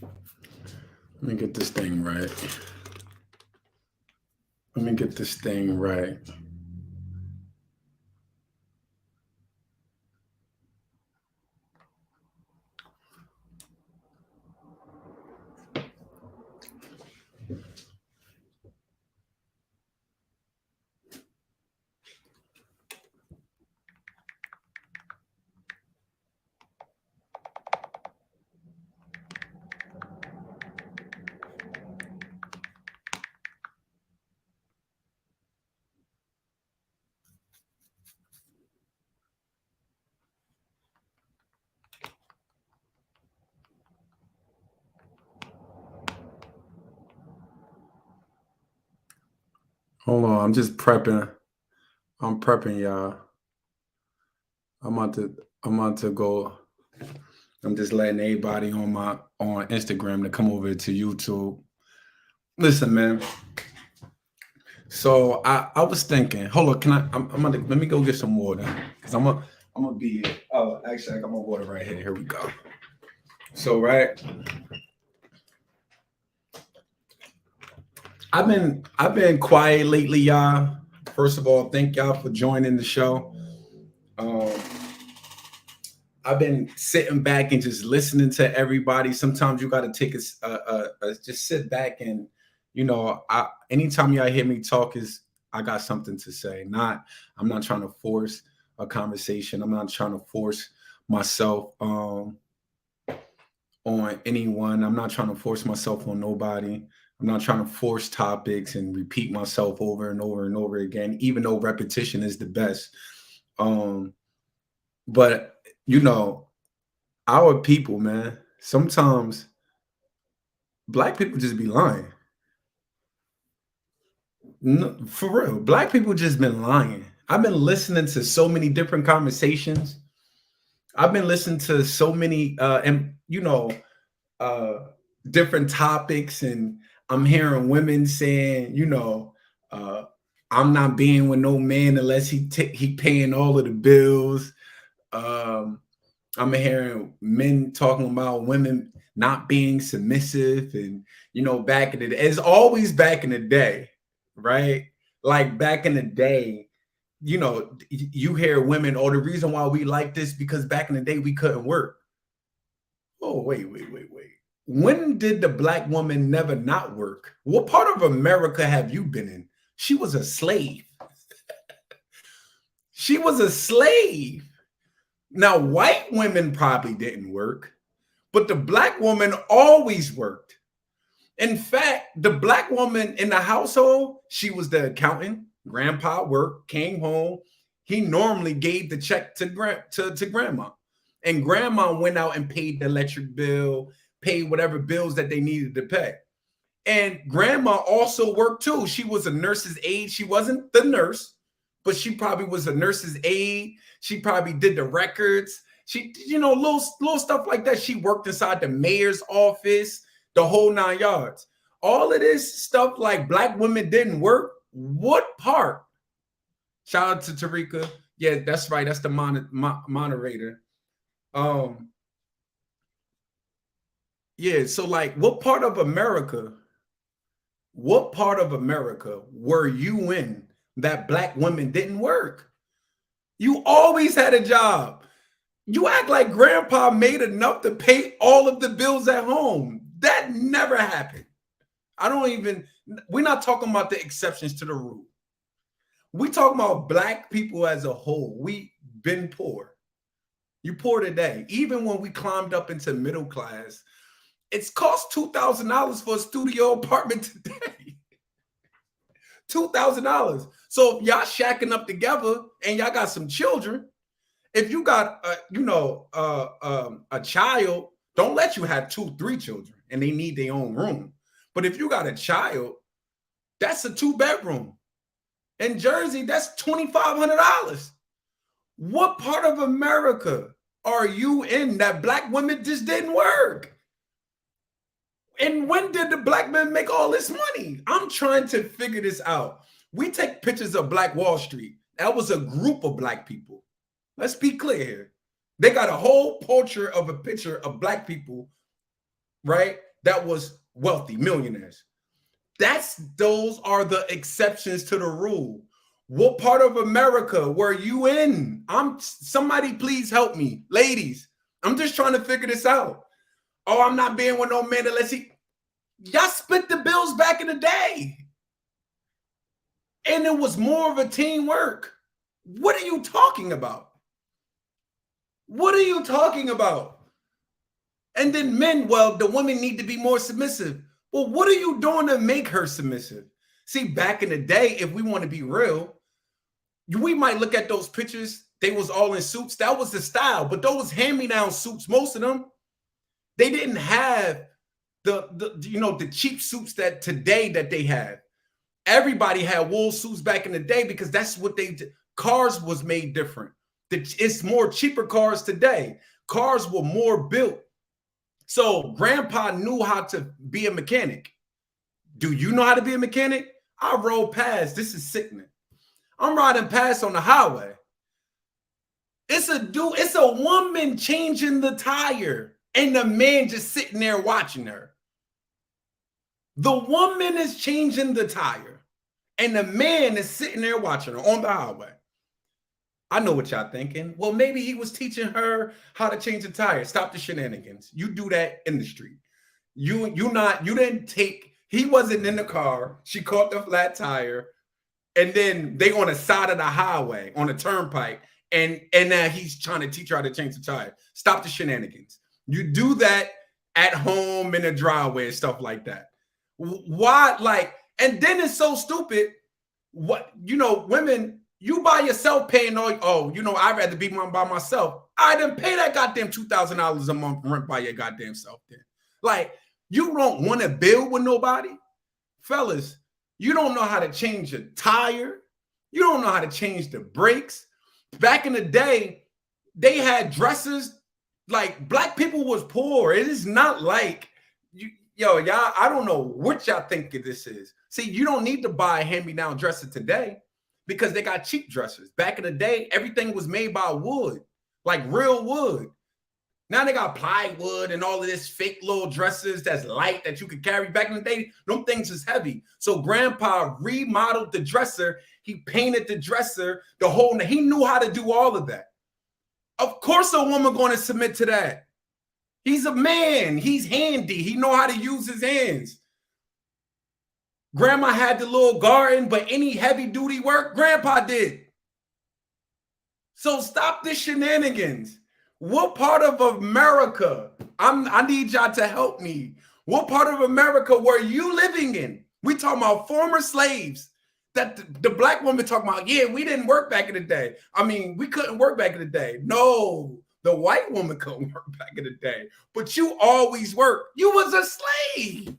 Let me get this thing right. Let me get this thing right. Hold on, I'm just prepping. I'm prepping y'all. I'm about to I'm about to go. I'm just letting everybody on Instagram to come over to YouTube. Listen, man. So I was thinking, hold on, can I'm gonna let me go get some water because I'm gonna be. Oh, actually, I got my water right here. Here we go. So right, I've been quiet lately, y'all. First of all, thank y'all for joining the show. Um, I've been sitting back and just listening to everybody. Sometimes you got to take just sit back and, anytime y'all hear me talk is I got something to say. I'm not trying to force a conversation. I'm not trying to force myself on anyone. I'm not trying to force myself on nobody. I'm not trying to force topics and repeat myself over and over and over again, even though repetition is the best. Um, but you know, our people, man, sometimes black people just be lying. No, for real, black people just been lying. I've been listening to so many different conversations. I've been listening to so many, uh, different topics, and I'm hearing women saying, uh, I'm not being with no man unless he paying all of the bills. Um, I'm hearing men talking about women not being submissive, and back in the day, it's always back in the day, right? Like back in the day, you hear women, oh, the reason why we like this because back in the day we couldn't work. Oh, wait. When did the black woman never not work? What part of America have you been in? She was a slave. She was a slave. Now, white women probably didn't work, but the black woman always worked. In fact, the black woman in the household, she was the accountant. Grandpa worked, came home. He normally gave the check to grandma. And grandma went out and paid the electric bill, paid whatever bills that they needed to pay. And grandma also worked too. She was a nurse's aide. She wasn't the nurse, but she probably was a nurse's aide. She probably did the records. She, little stuff like that. She worked inside the mayor's office, the whole 9 yards. All of this stuff like black women didn't work. What part? Shout out to Tarika. Yeah, that's right. That's the moderator. Um, yeah. So like, what part of America were you in that black women didn't work? You always had a job. You act like grandpa made enough to pay all of the bills at home. That never happened. We're not talking about the exceptions to the rule. We talking about black people as a whole. We been poor. You poor today. Even when we climbed up into middle class, it's cost $2,000 for a studio apartment today. $2,000. So if y'all shacking up together and y'all got some children, if you got a child, don't let you have 2, 3 children and they need their own room. But if you got a child, that's a 2-bedroom. In Jersey, that's $2,500. What part of America are you in that black women just didn't work? And when did the black men make all this money? I'm trying to figure this out. We take pictures of Black Wall Street. That was a group of black people. Let's be clear here. They got a whole portrait of a picture of black people, right? that was wealthy, millionaires. Those are the exceptions to the rule. What part of America were you in? Somebody please help me. Ladies, I'm just trying to figure this out. Oh, I'm not being with no man unless y'all split the bills back in the day. And it was more of a teamwork. What are you talking about? What are you talking about? And then men, well, the women need to be more submissive. Well, what are you doing to make her submissive? See, back in the day, if we want to be real, we might look at those pictures. They was all in suits. That was the style. But those hand-me-down suits, most of them, they didn't have the cheap suits that today that they have. Everybody had wool suits back in the day because that's what they did. Cars was made different. It's more cheaper cars today. Cars were more built. So grandpa knew how to be a mechanic. Do you know how to be a mechanic? I rode past. This is sickening. I'm riding past on the highway. It's a woman changing the tire and the man just sitting there watching her. The woman is changing the tire and the man is sitting there watching her on the highway. I know what y'all thinking. Well, maybe he was teaching her how to change the tire. Stop the shenanigans. You do that in the street. He wasn't in the car. She caught the flat tire. And then they on the side of the highway on the turnpike. And now he's trying to teach her how to change the tire. Stop the shenanigans. You do that at home in the driveway and stuff like that. Why? And then it's so stupid. Women, you by yourself paying I'd rather be by myself. I didn't pay that goddamn $2,000 a month rent by your goddamn self then. You don't want to build with nobody? Fellas, you don't know how to change a tire. You don't know how to change the brakes. Back in the day, they had dressers. Black people was poor. It is not like y'all, I don't know what y'all think this is. See, you don't need to buy a hand-me-down dresser today because they got cheap dressers. Back in the day, everything was made by wood, like real wood. Now they got plywood and all of this fake little dressers that's light that you could carry. Back in the day, them things is heavy. So grandpa remodeled the dresser. He painted the dresser, he knew how to do all of that. Of course a woman going to submit to that. He's a man. He's handy. He know how to use his hands. Grandma had the little garden, but any heavy duty work, grandpa did. So stop the shenanigans. What part of America? I need y'all to help me. What part of America were you living in? We talking about former slaves. That the black woman talking about, yeah, we didn't work back in the day. I mean, we couldn't work back in the day. No, the white woman couldn't work back in the day. But you always worked. You was a slave.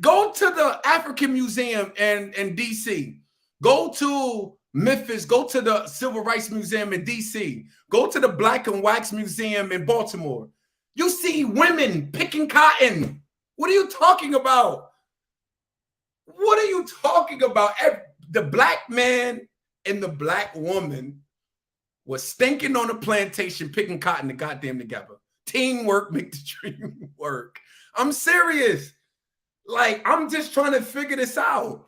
Go to the African Museum in D.C. Go to Memphis, go to the Civil Rights Museum in D.C. Go to the Black and Wax Museum in Baltimore. You see women picking cotton. What are you talking about? What are you talking about? The black man and the black woman was stinking on a plantation picking cotton to goddamn together. Teamwork make the dream work. I'm serious. I'm just trying to figure this out.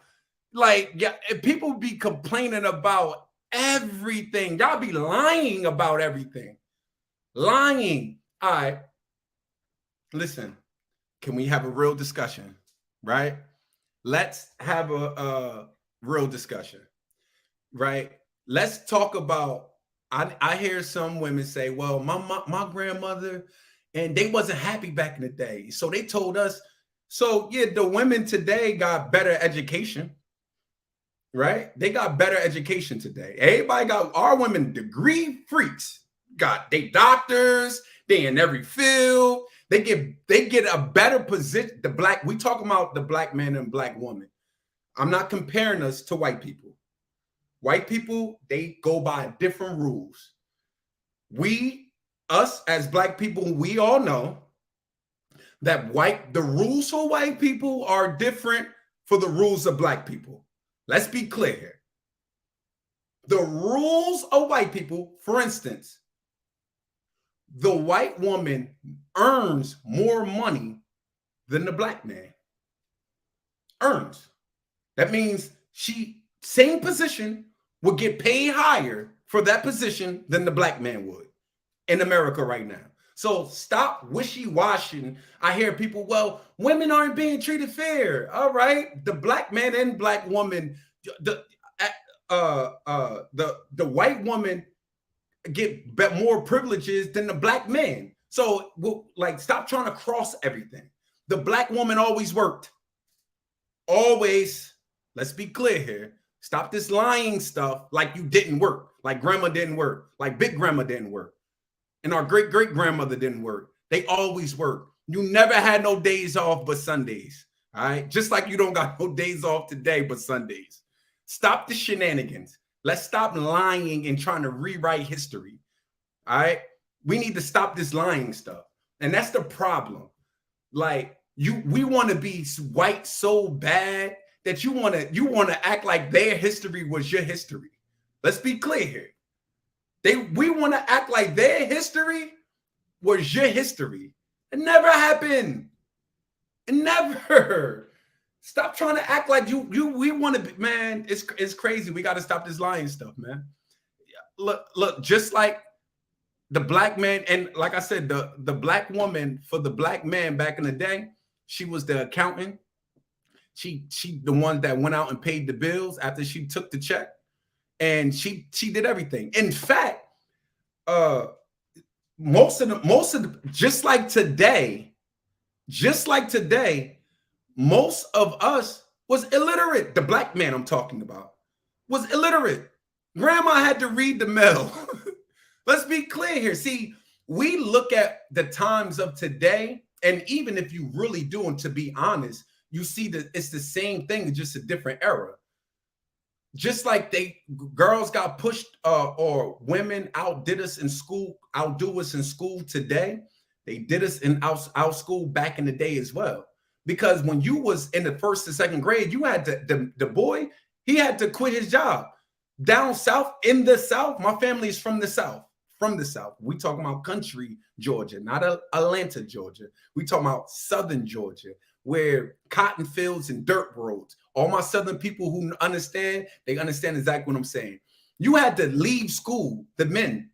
People be complaining about everything. Y'all be lying about everything. Lying. All right. Listen, can we have a real discussion? Right? Let's have a real discussion. Right? Let's talk about, I hear some women say, well, my grandmother, and they wasn't happy back in the day. So they told us, so yeah, the women today got better education. Right? They got better education today. Everybody got, our women degree freaks. They doctors, they in every field. They get a better position. We talking about the black man and black woman. I'm not comparing us to white people. White people, they go by different rules. Us as black people, we all know that the rules for white people are different for the rules of black people. Let's be clear here. The rules of white people, for instance, the white woman earns more money than the black man earns. That means she, same position, would get paid higher for that position than the black man would in America right now. So stop wishy-washing. I hear people, well, women aren't being treated fair. All right, the black man and black woman, the the white woman get more privileges than the black man. So like, stop trying to cross everything. The black woman always worked. Always. Let's be clear here. Stop this lying stuff like you didn't work, like grandma didn't work, like big grandma didn't work, and our great great grandmother didn't work. They always work. You never had no days off but Sundays. All right. Just like you don't got no days off today but Sundays. Stop the shenanigans. Let's stop lying and trying to rewrite history. All right. We need to stop this lying stuff. And that's the problem. Like, we want to be white so bad that you want to act like their history was your history. Let's be clear here. We want to act like their history was your history. It never happened. It never. Stop trying to act like we want to be, man. It's crazy. We got to stop this lying stuff, man. Look, just like the black man, and like I said, the black woman for the black man back in the day, she was the accountant. She the one that went out and paid the bills after she took the check, and she did everything. In fact, most of the just like today, most of us was illiterate. The black man I'm talking about was illiterate. Grandma had to read the mail. Let's be clear here. See, we look at the times of today, and even if you really do, and to be honest, you see that it's the same thing, just a different era. Just like girls got pushed or women outdid us in school, outdo us in school today, they did us in our school back in the day as well. Because when you was in the first and second grade, you had the boy, he had to quit his job. Down south, in the South, my family is from the South. From the South. We talking about country Georgia, not Atlanta, Georgia. We talking about Southern Georgia, where cotton fields and dirt roads. All my Southern people who understand, they understand exactly what I'm saying. You had to leave school, the men,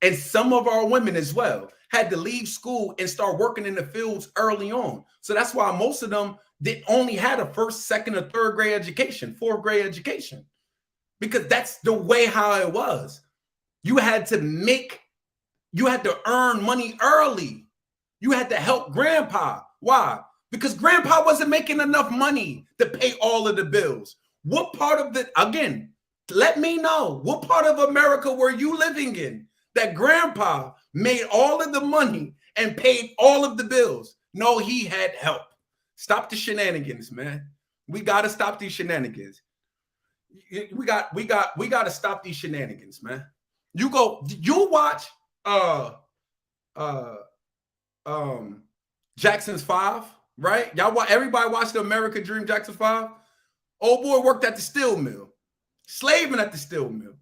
and some of our women as well, had to leave school and start working in the fields early on. So that's why most of them, they only had a first, second, or third grade education, fourth grade education, because that's the way how it was. You had to earn money early. You had to help grandpa. Why? Because grandpa wasn't making enough money to pay all of the bills. What part of again, let me know, what part of America were you living in that grandpa made all of the money and paid all of the bills? No, he had help. Stop the shenanigans, man. We got to stop these shenanigans. We got to stop these shenanigans, man. You watch Jackson's 5, right? Everybody watched the American Dream Jackson 5. Old boy worked at the steel mill, slaving at the steel mill.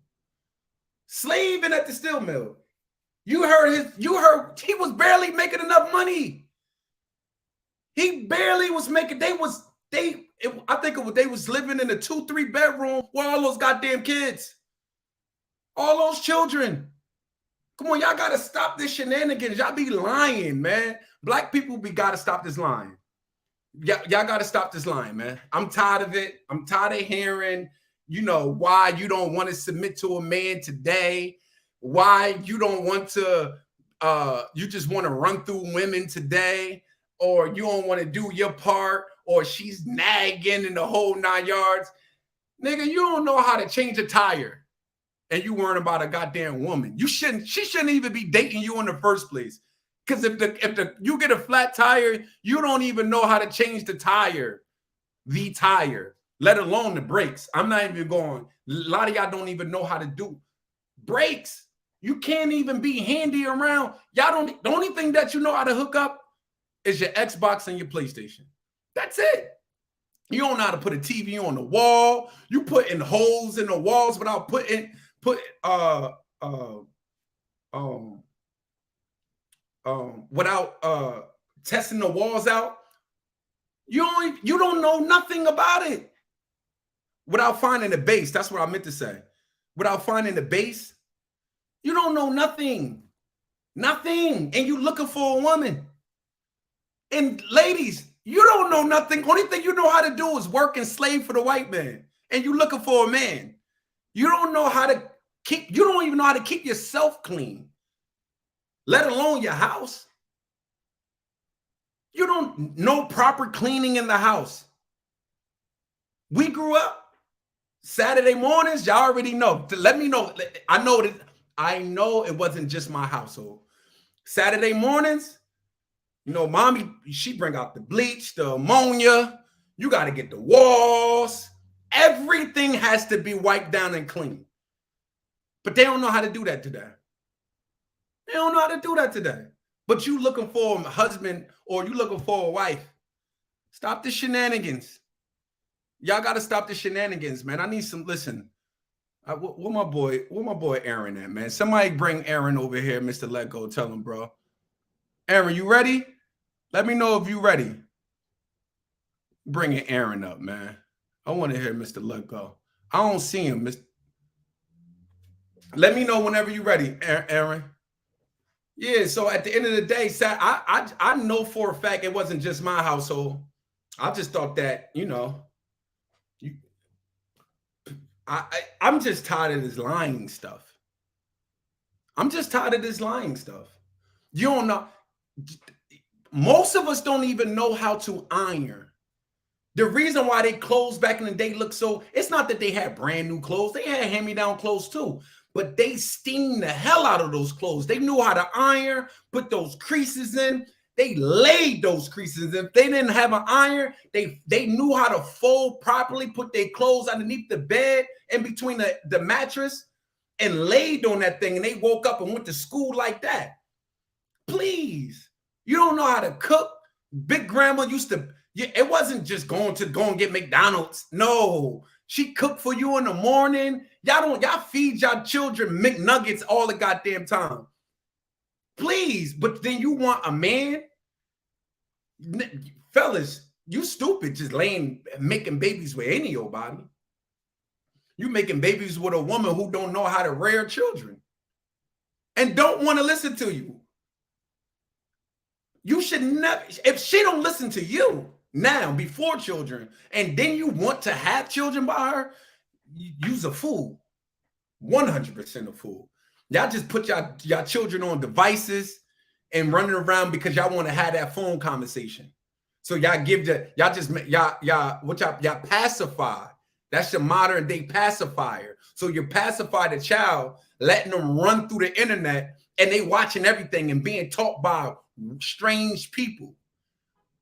You heard he was barely making enough money. He barely was making, they was living in a 2-3 bedroom with all those goddamn kids. All those children. Come on, y'all got to stop this shenanigans. Y'all be lying, man. Black people got to stop this lying. Y'all got to stop this lying, man. I'm tired of it. I'm tired of hearing, why you don't want to submit to a man today. Why you don't want to, you just want to run through women today. Or you don't want to do your part. Or she's nagging in the whole 9 yards. Nigga, you don't know how to change a tire. And you worrying about a goddamn woman. She shouldn't even be dating you in the first place. Because if you get a flat tire, you don't even know how to change the tire, let alone the brakes. I'm not even going. A lot of y'all don't even know how to do brakes. You can't even be handy around. The only thing that you know how to hook up is your Xbox and your PlayStation. That's it. You don't know how to put a TV on the wall. You put in holes in the walls without without testing the walls out, you don't know nothing about it. Without finding the base, that's what I meant to say. Without finding the base, you don't know nothing. Nothing. And you looking for a woman. And ladies, you don't know nothing. Only thing you know how to do is work and slave for the white man. And you looking for a man. You don't know how to keep, you don't even know how to keep yourself clean, let alone your house. You don't know proper cleaning in the house. We grew up Saturday mornings, y'all already know. Let me know. I know it wasn't just my household. Saturday mornings, you know, mommy, she bring out the bleach, the ammonia. You got to get the walls. Everything has to be wiped down and clean. But they don't know how to do that today. They don't know how to do that today. But you looking for a husband or you looking for a wife. Stop the shenanigans. Y'all got to stop the shenanigans, man. I need some, listen. Where my boy Aaron at, man? Somebody bring Aaron over here, Mr. Let Go. Tell him, bro. Aaron, you ready? Let me know if you ready. Bringing Aaron up, man. I want to hear Mr. Let Go. I don't see him. Let me know whenever you're ready, Aaron. Yeah, so at the end of the day, I know for a fact it wasn't just my household. I just thought that, you know, I'm just tired of this lying stuff. I'm just tired of this lying stuff. You don't know. Most of us don't even know how to iron. The reason why they clothes back in the day look so, it's not that they had brand new clothes. They had hand-me-down clothes too. But they steamed the hell out of those clothes. They knew how to iron, put those creases in. They laid those creases in. If they didn't have an iron, they knew how to fold properly, put their clothes underneath the bed, in between the mattress, and laid on that thing. And they woke up and went to school like that. Please. You don't know how to cook. Big grandma used to, it wasn't just go and get McDonald's. No. She cooked for you in the morning. Y'all feed y'all children McNuggets all the goddamn time. Please, but then you want a man? Fellas, you stupid just making babies with any old body. You making babies with a woman who don't know how to rear children and don't want to listen to you. You should never, if she don't listen to you now before children, and then you want to have children by her, you's a fool. 100% a fool. Y'all just put y'all children on devices and running around because y'all want to have that phone conversation. So y'all pacify. That's your modern day pacifier. So you pacify the child, letting them run through the internet, and they watching everything and being taught by strange people.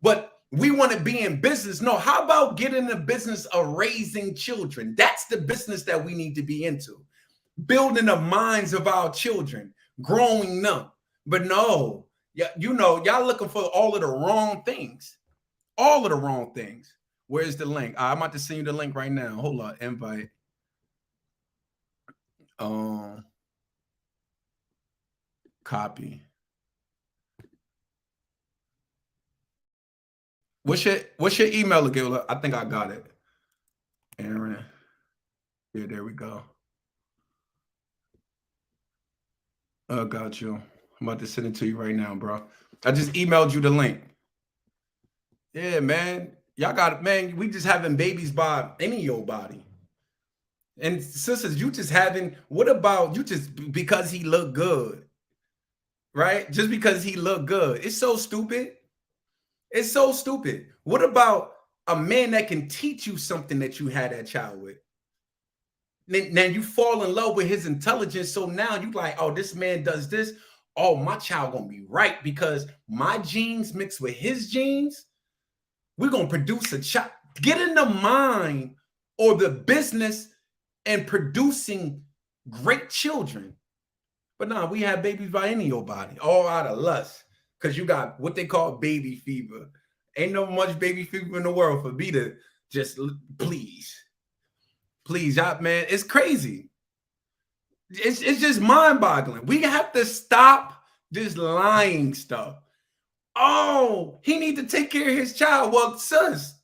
But we want to be in business. No, how about get in the business of raising children? That's the business that we need to be into. Building the minds of our children, growing them. But no, you know, y'all looking for all of the wrong things. All of the wrong things. Where's the link? I'm about to send you the link right now. Hold on, invite. Copy. What's your email again? I think I got it. Aaron. Yeah, there we go. Oh, got you. I'm about to send it to you right now, bro. I just emailed you the link. Yeah, man. Y'all got it, man. We just having babies by any of your body. And sisters, you just having, what about you just because he looked good? Right? Just because he looked good. It's so stupid. It's so stupid. What about a man that can teach you something that you had that child with? Now you fall in love with his intelligence. So now you like, oh, this man does this. Oh, my child gonna be right because my genes mixed with his genes. We're gonna produce a child. Get in the mind or the business and producing great children. But no, we have babies by any old body, all out of lust. Because you got what they call baby fever. Ain't no much baby fever in the world for me to just, please, y'all, man, it's crazy. It's just mind-boggling. We have to stop this lying stuff. Oh, he need to take care of his child. Well, sis,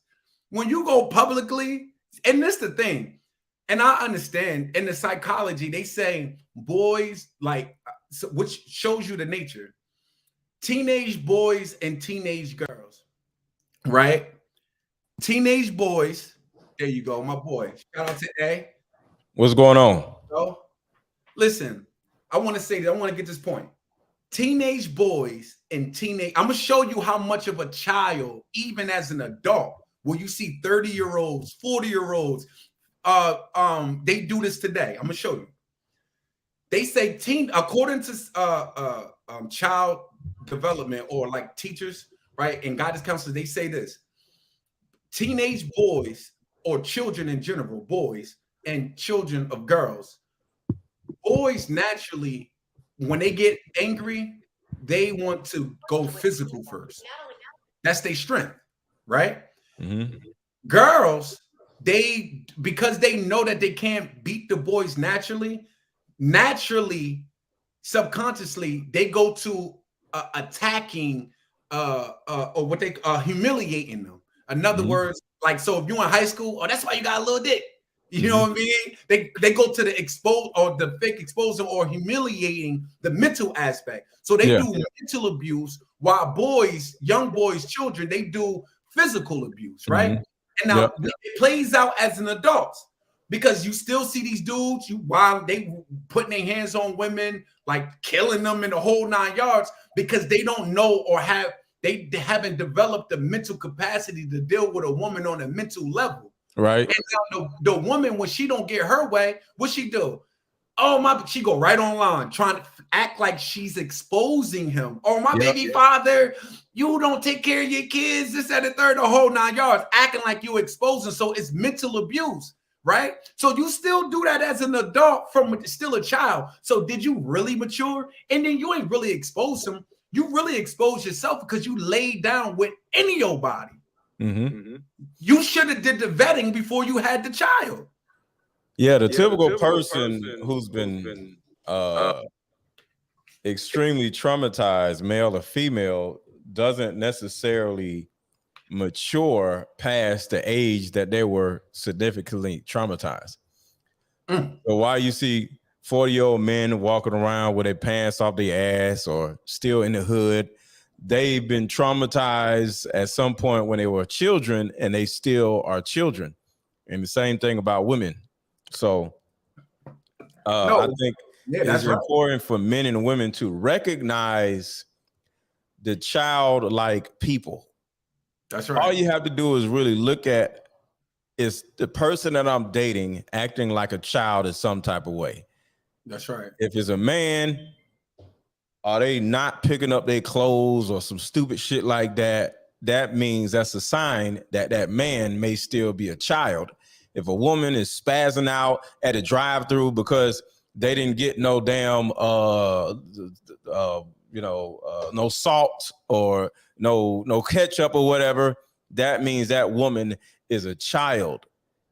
when you go publicly, and this the thing, and I understand in the psychology, they say boys like, which shows you the nature, teenage boys and teenage girls, right? Teenage boys, there you go, my boy. Shout out to A. What's going on? So, listen, I want to say that I want to get this point. Teenage boys and I'm gonna show you how much of a child, even as an adult, will you see 30-year-olds, 40-year-olds, they do this today. I'm gonna show you. They say according to child development, or like teachers, right, and guidance counselors, they say this: teenage boys, or children in general, boys and children of girls, boys naturally, when they get angry, they want to go physical first. That's their strength, right? Mm-hmm. Girls, because they know that they can't beat the boys naturally, subconsciously, they go to attacking or what they humiliating them. In other words, like, so if you're in high school, oh, that's why you got a little dick. You know what I mean? They go to the expose or the fake exposure or humiliating the mental aspect. So they do mental abuse, while boys, young boys, children, they do physical abuse, right? And now it plays out as an adult, because you still see these dudes, while they putting their hands on women, like killing them in the whole 9 yards, because they don't know or they haven't developed the mental capacity to deal with a woman on a mental level. Right. And now the woman, when she don't get her way, what she do? Oh, she go right online trying to act like she's exposing him. Oh, my baby father, you don't take care of your kids, this, that, and third, the whole 9 yards, acting like you exposing. So it's mental abuse, right? So you still do that as an adult from still a child. So did you really mature? And then you ain't really expose him. You really expose yourself because you laid down with any of your body. You should have did the vetting before you had the child. Yeah, the typical person who's been extremely traumatized, male or female, doesn't necessarily mature past the age that they were significantly traumatized. So while you see 40-year-old men walking around with their pants off their ass or still in the hood, they've been traumatized at some point when they were children, and they still are children. And the same thing about women. So I think it's important for men and women to recognize the childlike people. That's right. All you have to do is really look at, is the person that I'm dating acting like a child in some type of way? That's right. If it's a man, are they not picking up their clothes or some stupid shit like that? That means that's a sign that that man may still be a child. If a woman is spazzing out at a drive-through because they didn't get no damn no salt or no ketchup or whatever, that means that woman is a child.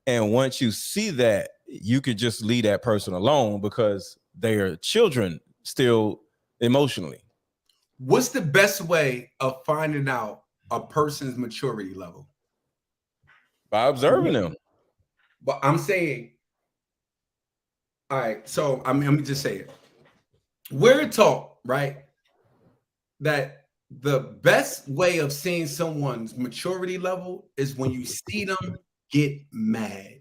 And once you see that, you could just leave that person alone because they are children still emotionally. What's the best way of finding out a person's maturity level? By observing them. But I'm saying, all right, so let me just say it. We're taught, right, that the best way of seeing someone's maturity level is when you see them get mad.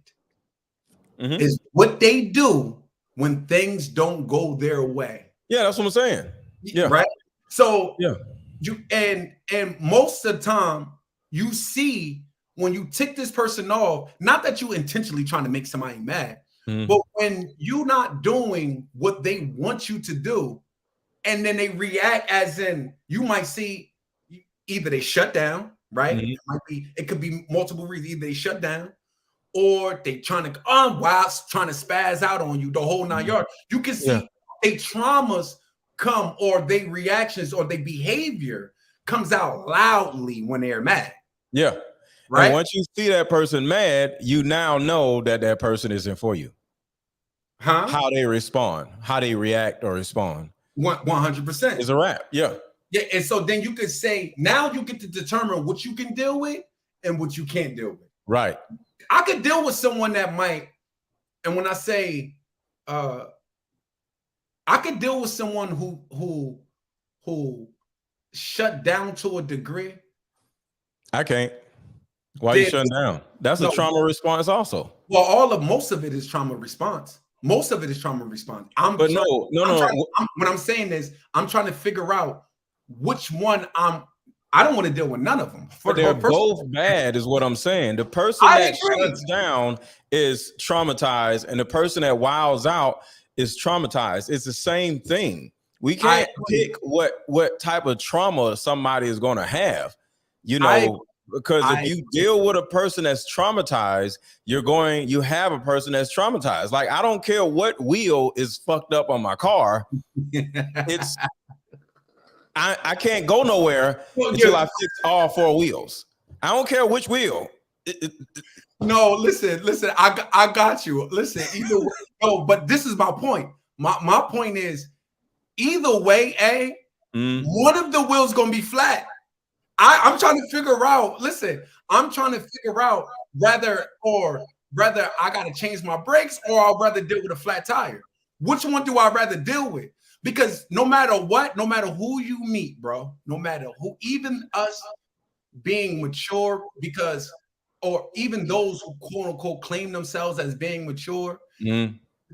Is what they do when things don't go their way. Yeah, that's what I'm saying. Yeah. Right. So yeah, you and most of the time you see when you tick this person off, not that you intentionally trying to make somebody mad, but when you're not doing what they want you to do, and then they react as in, you might see either they shut down, right? It could be multiple reasons. Either they shut down, or they trying to trying to spaz out on you the whole 9 yards. You can see they traumas come, or they reactions or their behavior comes out loudly when they're mad. Yeah. Right. And once you see that person mad, you now know that that person isn't for you. How they respond, how they react or respond. 100%. It's a wrap. Yeah. Yeah. And so then you could say, now you get to determine what you can deal with and what you can't deal with. Right. I could deal with someone that might, and when I say I could deal with someone who shut down to a degree. I can't. Why are you shutting down? That's a trauma response also. Well, most of it is trauma response. Most of it is trauma response. When I'm saying this, I'm trying to figure out which one I don't want to deal with none of them. But they're both bad, is what I'm saying. The person that shuts down is traumatized, and the person that wows out is traumatized. It's the same thing. We can't pick what type of trauma somebody is going to have, because if you deal with a person that's traumatized, you have a person that's traumatized. Like, I don't care what wheel is fucked up on my car. I can't go nowhere until I fix all 4 wheels. I don't care which wheel. No, listen. I got you. Listen, either way, no, but this is my point. My point is, either way, one of the wheels gonna be flat. I'm trying to figure out. Listen, I'm trying to figure out whether I got to change my brakes or I'll rather deal with a flat tire. Which one do I rather deal with? Because no matter what, no matter who you meet, bro, no matter who, even us being mature, or even those who quote unquote claim themselves as being mature,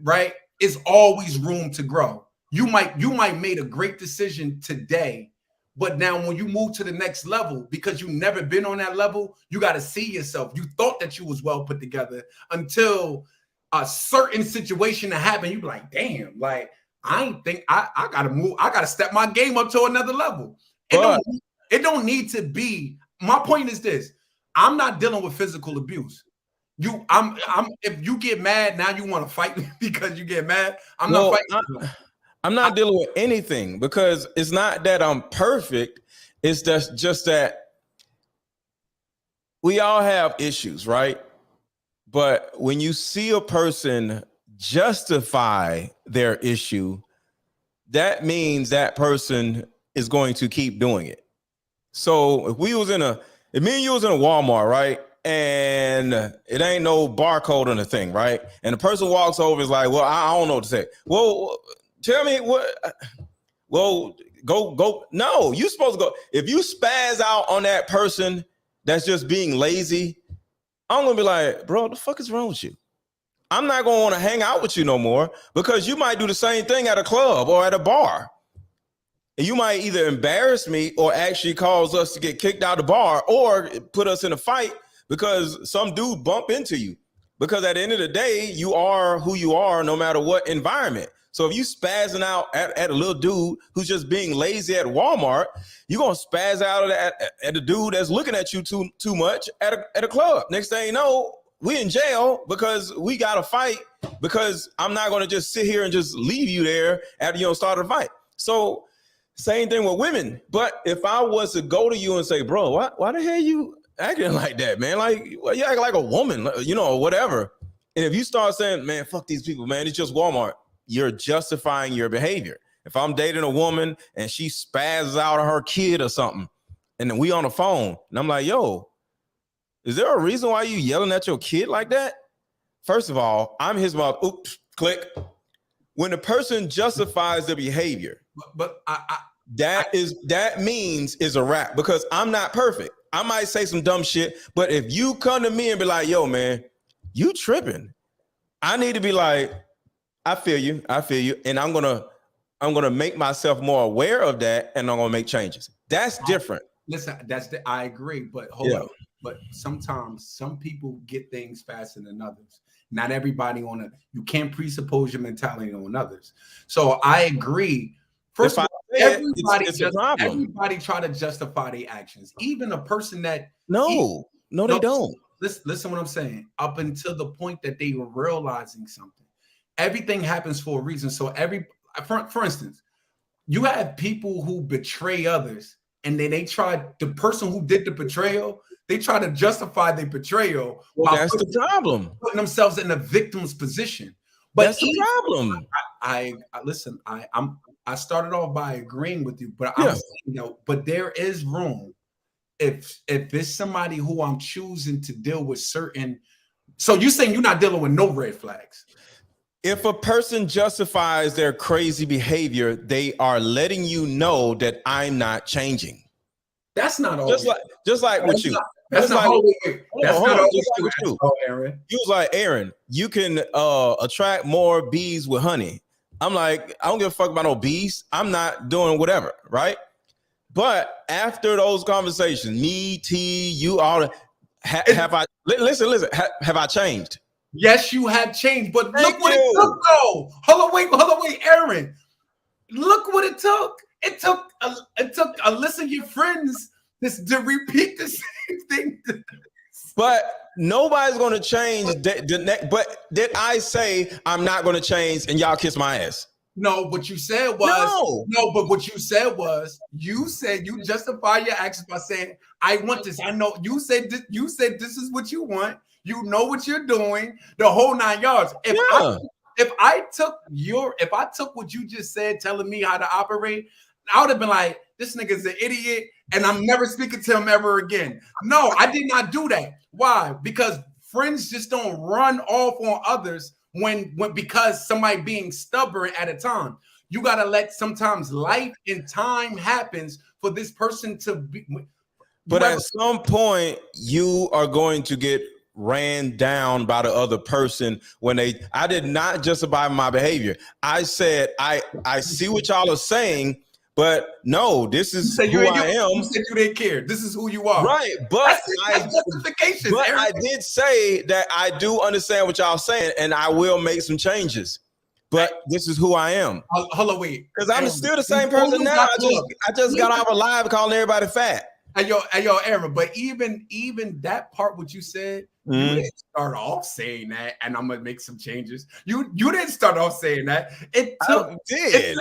right? It's always room to grow. You might made a great decision today, but now when you move to the next level, because you've never been on that level, you got to see yourself. You thought that you was well put together until a certain situation that happened. You be like, damn, like, I ain't think I gotta move. I gotta step my game up to another level. It don't need to be. My point is this: I'm not dealing with physical abuse. If you get mad now, you want to fight me because you get mad. I'm not fighting. I'm not dealing with anything, because it's not that I'm perfect. It's just that we all have issues, right? But when you see a person justify their issue, that means that person is going to keep doing it. So if me and you was in a Walmart, right? And it ain't no barcode on the thing, right? And the person walks over, is like, well, I don't know what to say. Well, tell me what. Well, go. No, you supposed to go. If you spaz out on that person that's just being lazy, I'm gonna be like, bro, what the fuck is wrong with you? I'm not gonna want to hang out with you no more, because you might do the same thing at a club or at a bar. And you might either embarrass me or actually cause us to get kicked out of the bar or put us in a fight because some dude bump into you. Because at the end of the day, you are who you are no matter what environment. So if you spazzing out at a little dude who's just being lazy at Walmart, you're gonna spaz out at the dude that's looking at you too much at a club. Next thing you know, we in jail because we got to fight, because I'm not going to just sit here and just leave you there after you don't start a fight. So same thing with women. But if I was to go to you and say, bro, why the hell you acting like that, man? Like, you act like a woman, or whatever. And if you start saying, man, fuck these people, man, it's just Walmart, you're justifying your behavior. If I'm dating a woman and she spazzes out on her kid or something, and then we on the phone, and I'm like, yo, is there a reason why you yelling at your kid like that? First of all, I'm his mom. Oops, click. When the person justifies the behavior, that means is a wrap, because I'm not perfect. I might say some dumb shit, but if you come to me and be like, yo, man, you tripping, I need to be like, I feel you. And I'm gonna make myself more aware of that, and I'm gonna make changes. That's different. Listen, I agree, but hold on. But sometimes some people get things faster than others. Not everybody you can't presuppose your mentality on others. So I agree. First of all, everybody try to justify their actions. Even a person that they don't. Listen what I'm saying. Up until the point that they were realizing something. Everything happens for a reason. So for instance, you have people who betray others, and then the person who did the betrayal, they try to justify their betrayal. Well, that's the problem. Putting themselves in a victim's position. But that's the problem. I listen. I started off by agreeing with you, but I'm Yeah. saying, but there is room if it's somebody who I'm choosing to deal with certain. So you saying you're not dealing with no red flags? If a person justifies their crazy behavior, they are letting you know that I'm not changing. That's not always. Just like with you. That's not always. That's not always just like with you. Oh, Aaron. He was like, Aaron, you can attract more bees with honey. I'm like, I don't give a fuck about no bees. I'm not doing whatever, right? But after those conversations, me, T, you all, have I listen? Have I changed? Yes, you have changed, but Thank look what you. it took, though. Hold on, wait, Aaron. Look what it took. It took a list of your friends to repeat the same thing. But nobody's going to change. But did I say I'm not going to change and y'all kiss my ass? No, what you said was no. But what you said was you justify your actions by saying, "I want this." I know you said this. You said this is what you want. You know what you're doing. The whole 9 yards. If I took what you just said, telling me how to operate, I would have been like, "This nigga's an idiot," and I'm never speaking to him ever again. No, I did not do that. Why? Because friends just don't run off on others. When because somebody being stubborn at a time, you got to let sometimes life and time happens for this person to be. But at some point, you are going to get ran down by the other person I did not justify my behavior. I said, I see what y'all are saying, but no, this is who I am. You said you didn't care. This is who you are. Right. But that's justification. But I did say that I do understand what y'all saying, and I will make some changes. But this is who I am. Hold on, wait. Because I'm still the same person now. I just got off a live calling everybody fat. Hey, yo, Aaron, but even that part, what you said, you didn't start off saying that, and I'm gonna make some changes. You didn't start off saying that. I did.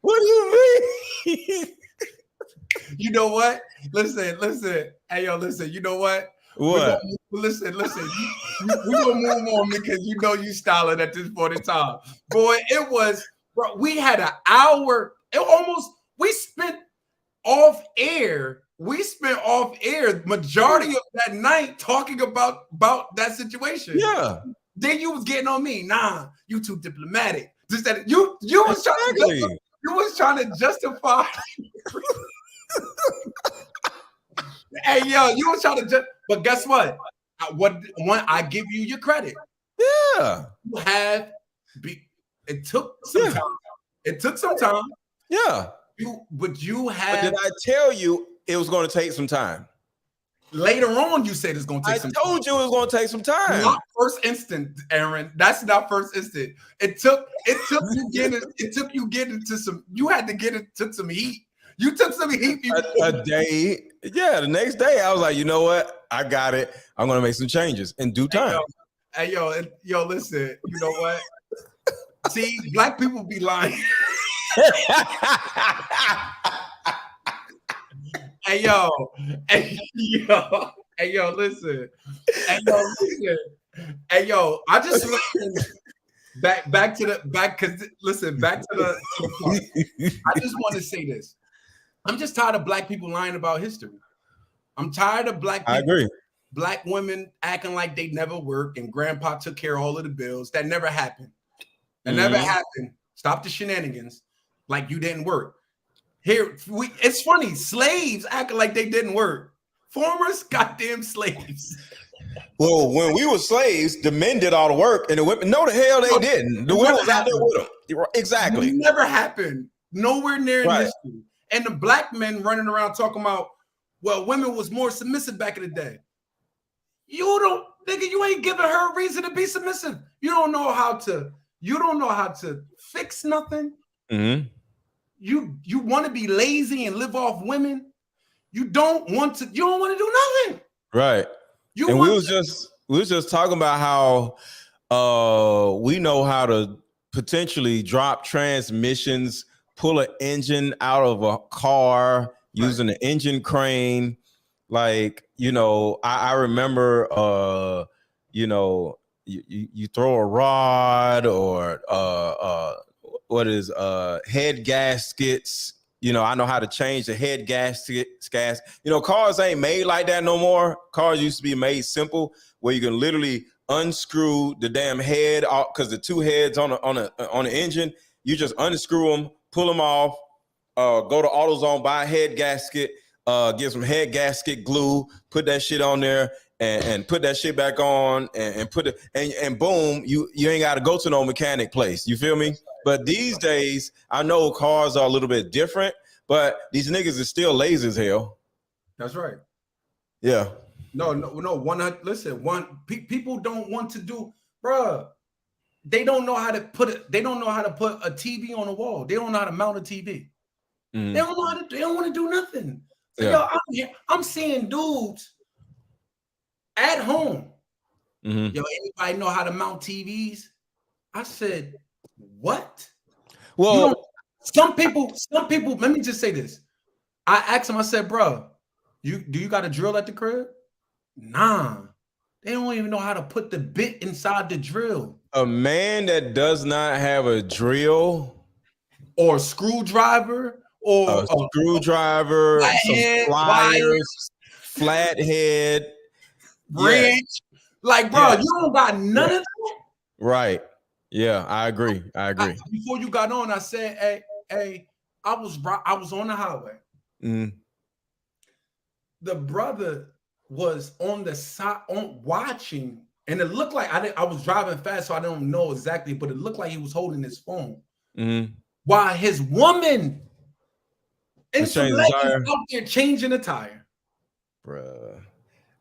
What do you mean? You know what? Listen. Hey, yo, listen. You know what? What? Listen. We're gonna move on because you know you styling at this point in time. Boy, we had an hour. We spent off air majority of that night talking about that situation. Yeah. Then you was getting on me. Nah, you too diplomatic. Just that you was trying to justify. Hey, yo, you was trying to but guess what? I give you your credit. Yeah. It took some time. It took some time. Yeah. But did I tell you it was going to take some time? Later on, you said it's going to take some time. I told you it was going to take some time. Not first instant, Aaron. That's not first instant. It took you getting to some. You had to took some heat. You took some heat. A day. Yeah, the next day I was like, you know what? I got it. I'm going to make some changes in due time. Hey, yo, listen. You know what? See, black people be lying. Hey yo, listen. Hey yo, I just back to the I just want to say this. I'm just tired of black people lying about history. I'm tired of black people. I agree. Black women acting like they never worked and grandpa took care of all of the bills. That never happened. Never happened. Stop the shenanigans. Like you didn't work. It's funny. Slaves acting like they didn't work. Former goddamn slaves. Well, when we were slaves, the men did all the work, and the women, no, the hell they didn't. The women was out there with them. Exactly. It never happened. Nowhere near in history. And the black men running around talking about, well, women was more submissive back in the day. You ain't giving her a reason to be submissive. You don't know how to fix nothing. Mm-hmm. You want to be lazy and live off women. You don't want to do nothing. Right. We was just talking about how we know how to potentially drop transmissions, pull an engine out of a car using an engine crane. Like, I remember you throw a rod or head gaskets. You know, I know how to change the head gaskets. You know, cars ain't made like that no more. Cars used to be made simple, where you can literally unscrew the damn head off, because the two heads on the engine, you just unscrew them, pull them off, go to AutoZone, buy a head gasket, get some head gasket glue, put that shit on there, and put that shit back on, and put it, and boom, you ain't got to go to no mechanic place. You feel me? But these days, I know cars are a little bit different, but these niggas is still lazy as hell. That's right. Yeah. No. Listen, people don't want to do, bruh. They don't know how to put it. They don't know how to put a TV on the wall. They don't know how to mount a TV. Mm. They don't know how to. They don't want to do nothing. So yo, I'm seeing dudes at home. Mm-hmm. Yo, anybody know how to mount TVs? I said, what? Well, some people. Let me just say this. I asked him. I said, bro, do you got a drill at the crib? Nah, they don't even know how to put the bit inside the drill. A man that does not have a drill or a screwdriver or some pliers, flathead, wrench. Like, bro, you don't got none of that. Right. Yeah, I agree. Before you got on, I said, hey, I was on the highway. Mm. The brother was on the side watching, and it looked like I was driving fast, so I don't know exactly, but it looked like he was holding his phone while his woman and some ladies out there changing the tire. Bruh,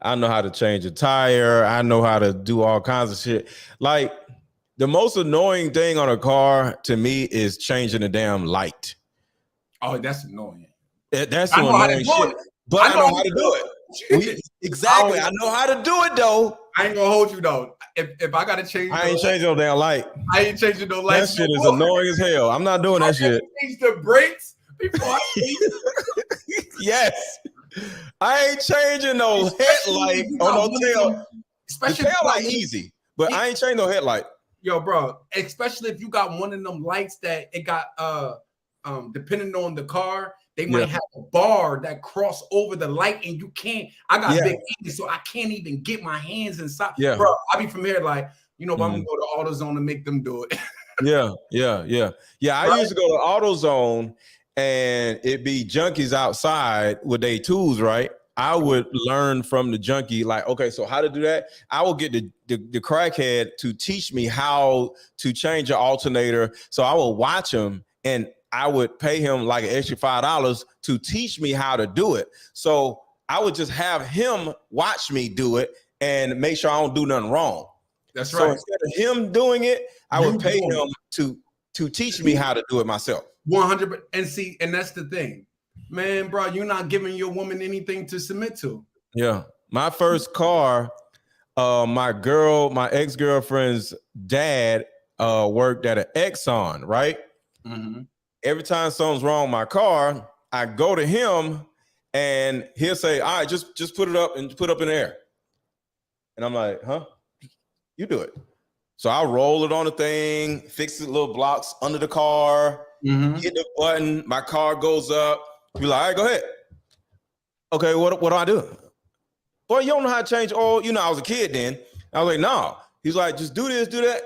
I know how to change a tire. I know how to do all kinds of shit. Like, the most annoying thing on a car to me is changing the damn light. Oh, that's annoying. That's some annoying shit. But I know how to do it. Exactly. I know how to do it though. I ain't gonna hold you though. If I gotta change, I ain't changing no damn light. I ain't changing no light. That shit is annoying as hell. I'm not doing that shit. Change the brakes before I Yes. I ain't changing no headlight on no tail. Especially the tail light easy, but I ain't changing no headlight. Yo, bro, especially if you got one of them lights that it got depending on the car, they might have a bar that cross over the light, and you can't. I got big hands, so I can't even get my hands inside. Yeah, bro, I be from here like, I'm gonna go to AutoZone and make them do it. Yeah. I used to go to AutoZone, and it'd be junkies outside with their tools, right? I would learn from the junkie, like, okay, so how to do that? I will get the crackhead to teach me how to change an alternator. So I will watch him, and I would pay him like an extra $5 to teach me how to do it. So I would just have him watch me do it and make sure I don't do nothing wrong. That's right. So instead of him doing it, I would pay him to teach me how to do it myself. 100%. And that's the thing. Man, bro, you're not giving your woman anything to submit to. Yeah. My first car, my ex-girlfriend's dad worked at an Exxon, right? Mm-hmm. Every time something's wrong with my car, I go to him and he'll say, all right, just put it up and put it up in the air. And I'm like, huh? You do it. So I roll it on the thing, fix the little blocks under the car, hit the button, my car goes up. Be like, all right, go ahead. Okay, what do I do? Boy, you don't know how to change oil. I was a kid then. I was like, no. He's like, just do this, do that.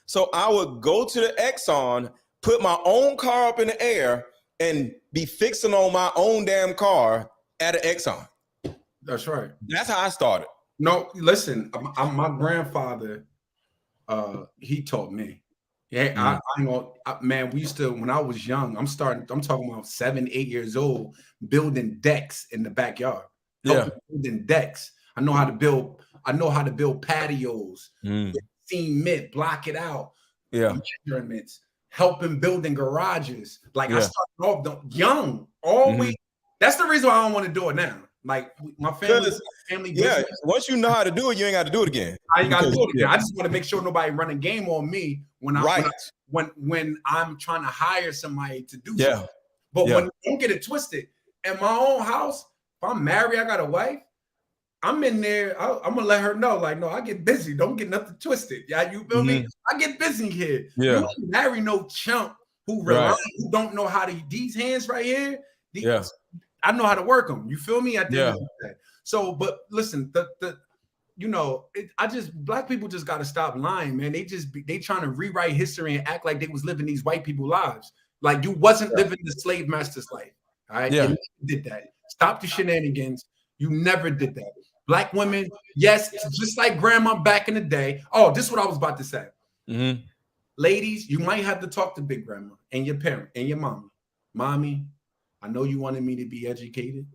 So I would go to the Exxon, put my own car up in the air, and be fixing on my own damn car at an Exxon. That's right. That's how I started. No, listen, my grandfather, he taught me. Yeah, I know, man. We used to, when I was young, I'm talking about 7, 8 years old, building decks in the backyard. Building decks. I know how to build patios, cement, block it out. Measurements, helping building garages. Like I started off young, always. That's the reason why I don't want to do it now. Like my family business. Once you know how to do it, you ain't got to do it again. I ain't got to do it again. I just want to make sure nobody running game on me when I'm trying to hire somebody to do something. But when don't get it twisted. In my own house, if I'm married, I got a wife. I'm in there. I'm gonna let her know, like, no, I get busy. Don't get nothing twisted. Yeah, you feel me? I get busy here. You don't marry no chump who Right. who don't know how to, these hands right here, Yeah. I know how to work them. You feel me? At the end Yeah. of the day. So, but listen, black people just got to stop lying, man. They trying to rewrite history and act like they was living these white people lives. Like you wasn't living the slave master's life. All right. Yeah. You did that. Stop the shenanigans. You never did that. Black women, yes, just like grandma back in the day. Oh, this is what I was about to say. Mm-hmm. Ladies, you might have to talk to big grandma and your parent and your mama. Mommy, I know you wanted me to be educated.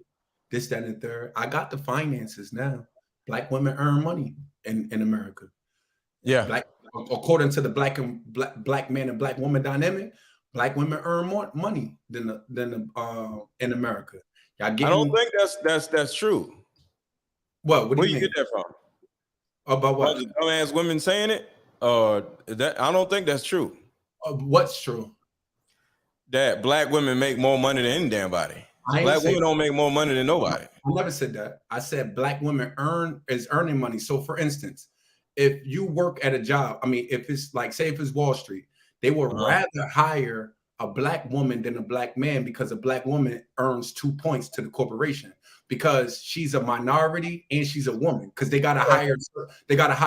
This, that, and the third. I got the finances now. Black women earn money in America. Yeah. According to the black man and black woman dynamic, black women earn more money than in America. Y'all getting, I don't think that's true. What do Where you you mean? get that from? About what? Dumbass women saying it? That I don't think that's true. What's true? That black women make more money than any damn body. Black women don't make more money than nobody. I never said that. I said black women is earning money. So for instance, if you work at a job, I mean, if it's like, say if it's Wall Street, they would rather hire a black woman than a black man because a black woman earns 2 points to the corporation because she's a minority and she's a woman because they got to hire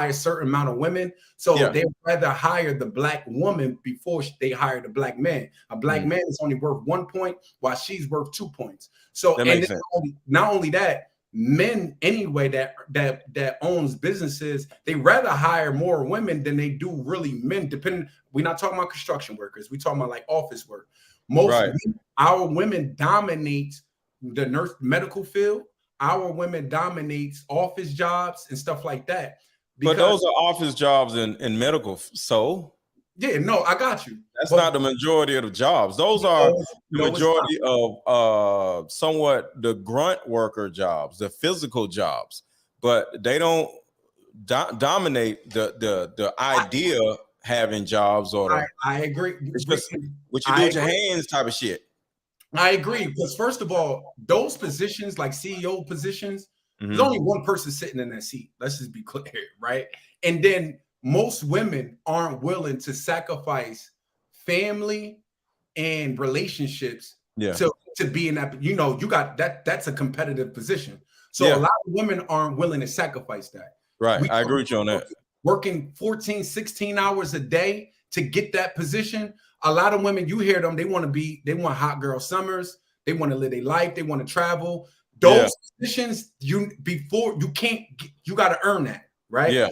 a certain amount of women. So they'd rather hire the black woman before they hire the black man. A black man is only worth 1 point while she's worth 2 points. So that makes sense. Not only that, men anyway that owns businesses, they rather hire more women than they do really men. We're not talking about construction workers, we're talking about like office work. Our women dominate the nurse medical field. Our women dominates office jobs and stuff like that. But those are office jobs in medical. So yeah, no, I got you. That's not the majority of the jobs. Those are the majority of somewhat the grunt worker jobs, the physical jobs, but they don't dominate the idea having jobs or the. I agree. It's just what you do with your hands type of shit. I agree because first of all, those positions like CEO positions, there's only one person sitting in that seat. Let's just be clear, right? And then most women aren't willing to sacrifice family and relationships to be in that. You got that. That's a competitive position. So a lot of women aren't willing to sacrifice that. Right. I agree with you on that. Working 14, 16 hours a day to get that position. A lot of women, you hear them, they want hot girl summers. They want to live their life. They want to travel. Those positions, you got to earn that, right? Yeah.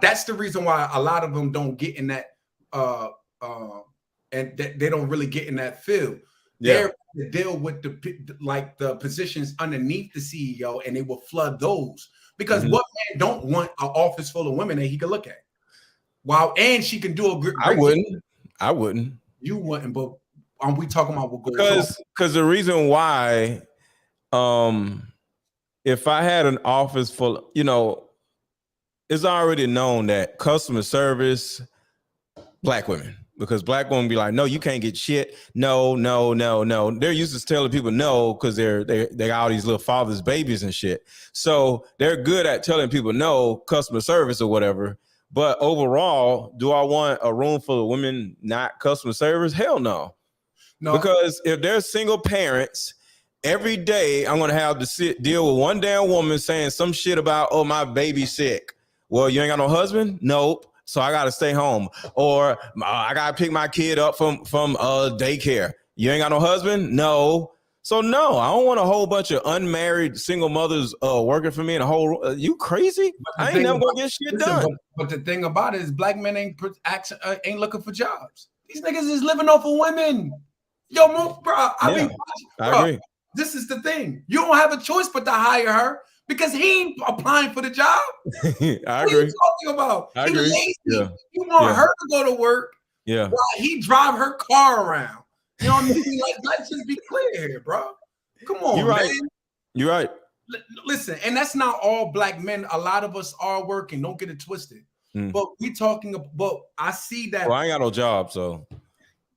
That's the reason why a lot of them don't get in that, and they don't really get in that field. They're to deal with the positions underneath the CEO, and they will flood those because what man don't want an office full of women that he can look at? Wow, and she can do a great. I wouldn't. You wouldn't, but are we talking about what goes because the reason why, if I had an office full, it's already known that customer service, black women, because black women be like, no, you can't get shit. No. They're used to telling people no because they got all these little fathers' babies and shit. So they're good at telling people no, customer service or whatever. But overall, do I want a room full of women not customer service? Hell no. No. Because if they're single parents, every day I'm going to have to deal with one damn woman saying some shit about, oh, my baby's sick. Well, you ain't got no husband? Nope. So I got to stay home. Or I got to pick my kid up from daycare. You ain't got no husband? No. So no, I don't want a whole bunch of unmarried single mothers working for me in a whole. You crazy? I ain't never gonna get shit done. But the thing about it is, black men ain't looking for jobs. These niggas is living off of women. Yo, bro. I agree. This is the thing. You don't have a choice but to hire her because he ain't applying for the job. I agree. What are you talking about? I agree. Lazy. Yeah. You want her to go to work. Yeah. While he drive her car around. You know what I mean? Like, let's just be clear here, bro. Come on, You're right. man. You're right. Listen, and that's not all black men. A lot of us are working. Don't get it twisted. But we talking about. I see that. Well, I ain't got no job, so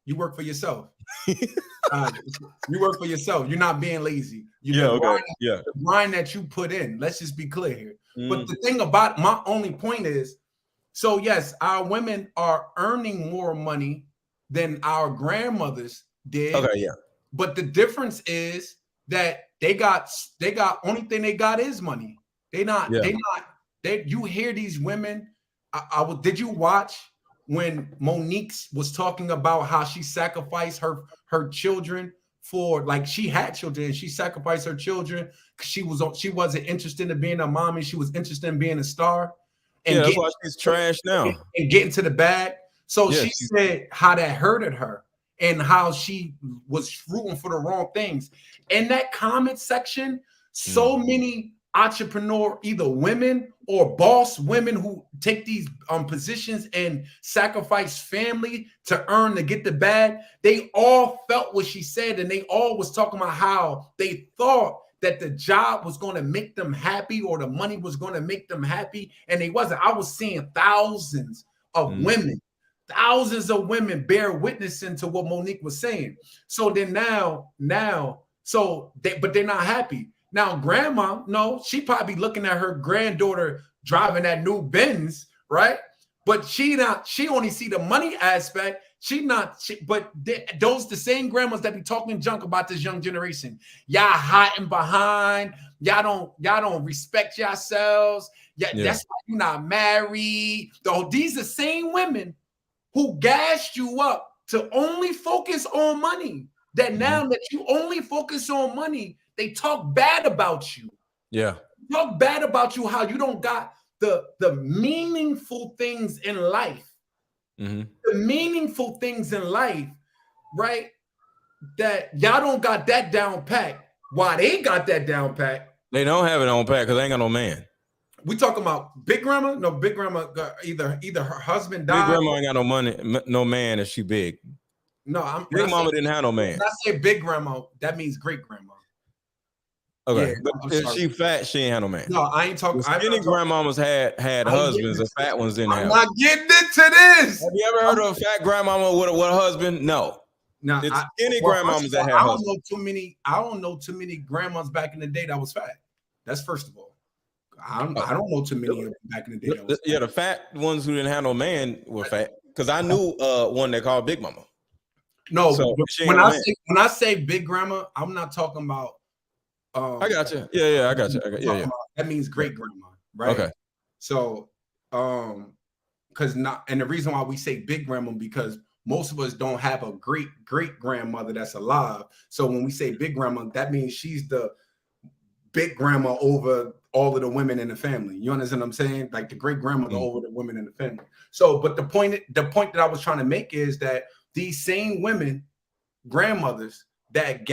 you work for yourself. You work for yourself. You're not being lazy. The grind that you put in. Let's just be clear here. But the thing about my only point is, so yes, our women are earning more money than our grandmothers did. Okay, yeah. But the difference is that they got only thing they got is money. You hear these women. Did you watch when Monique was talking about how she sacrificed her children for, like, she had children and she sacrificed her children because she wasn't interested in being a mom and she was interested in being a star. And that's why she's trash now. And getting to the bag. So Yeah, she said how that hurted her and how she was rooting for the wrong things. In that comment section, so many entrepreneur, either women or boss women who take these positions and sacrifice family to get the bag, they all felt what she said, and they all was talking about how they thought that the job was going to make them happy or the money was going to make them happy, and they wasn't. I was seeing thousands of women bear witnessing to what Monique was saying. So then but they're not happy. Now, grandma, no, she probably looking at her granddaughter driving that new Benz, right? But she only see the money aspect. Those the same grandmas that be talking junk about this young generation. Y'all hiding behind. Y'all don't respect yourselves. That's why you're not married. Though these are the same women who gassed you up to only focus on money. That now that you only focus on money, they talk bad about you. Yeah. Talk bad about you, how you don't got the meaningful things in life. The meaningful things in life, right? That y'all don't got that down pat. Why they got that down pat? They don't have it on pat because they ain't got no man. We talking about big grandma? No, big grandma got either her husband died. Big grandma ain't got no money, no man if she big. No, big mama didn't have no man. When I say big grandma, that means great grandma. Okay, yeah, but if she fat, she ain't had no man. No, I ain't talking. Skinny grandmamas had husbands, and fat ones didn't have. I'm not getting into this. Have you ever heard of a fat grandmama with a husband? No. No, it's skinny grandmamas that had husbands. I don't know too many grandmas back in the day that was fat. That's first of all. I don't know too many back in the day. That was fat. The fat ones who didn't have no man were fat. Because I knew one they called Big Mama. No, so when I say big grandma, I'm not talking about. I got you. Yeah, I got you. That means great grandma, right? Okay. So, because and the reason why we say big grandma, because most of us don't have a great grandmother that's alive. So when we say big grandma, that means she's the big grandma over all of the women in the family. You understand what I'm saying? Like the great grandmother over the women in the family. So, but the point that I was trying to make is that these same women, grandmothers, that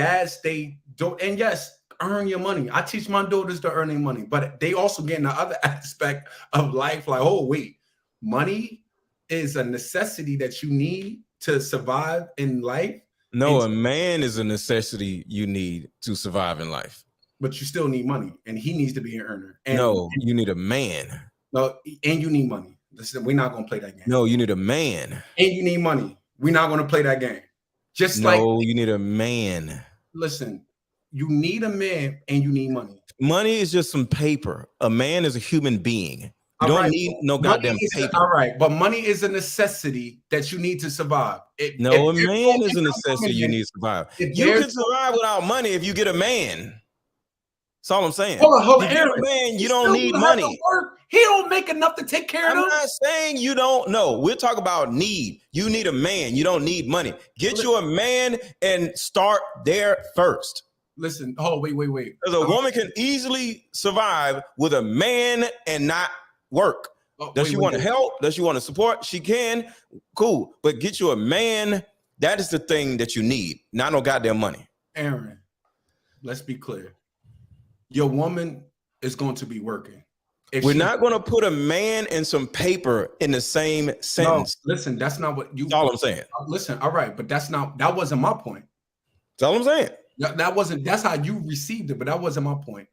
they don't, and yes, earn your money. I teach my daughters to earn their money, but they also get in the other aspect of life, like, oh, wait, money is a necessity that you need to survive in life. No, a man is a necessity you need to survive in life. But you still need money, and he needs to be an earner. You need a man. No, and you need money. Listen, we're not going to play that game. No, you need a man. And you need money. We're not going to play that game. You need a man. Listen, you need a man and you need money. Money is just some paper. A man is a human being. You don't need no goddamn paper. All right, but money is a necessity that you need to survive. A man is a necessity you need to survive. You can survive without money if you get a man. That's all I'm saying. Hold on, Aaron, a man, you don't need money. He don't make enough to take care of them. I'm not saying you don't know. We're talking about need. You need a man. You don't need money. Get you a man and start there first. Listen, wait. Because a woman can easily survive with a man and not work. Does she want to help? Does she want to support? She can. Cool. But get you a man. That is the thing that you need. Not no goddamn money. Aaron, let's be clear. Your woman is going to be working. We're not going to put a man and some paper in the same sentence. No, listen, that's not what you. That's all I'm saying. Listen, all right, but that wasn't my point. That's all I'm saying. That's how you received it, but that wasn't my point.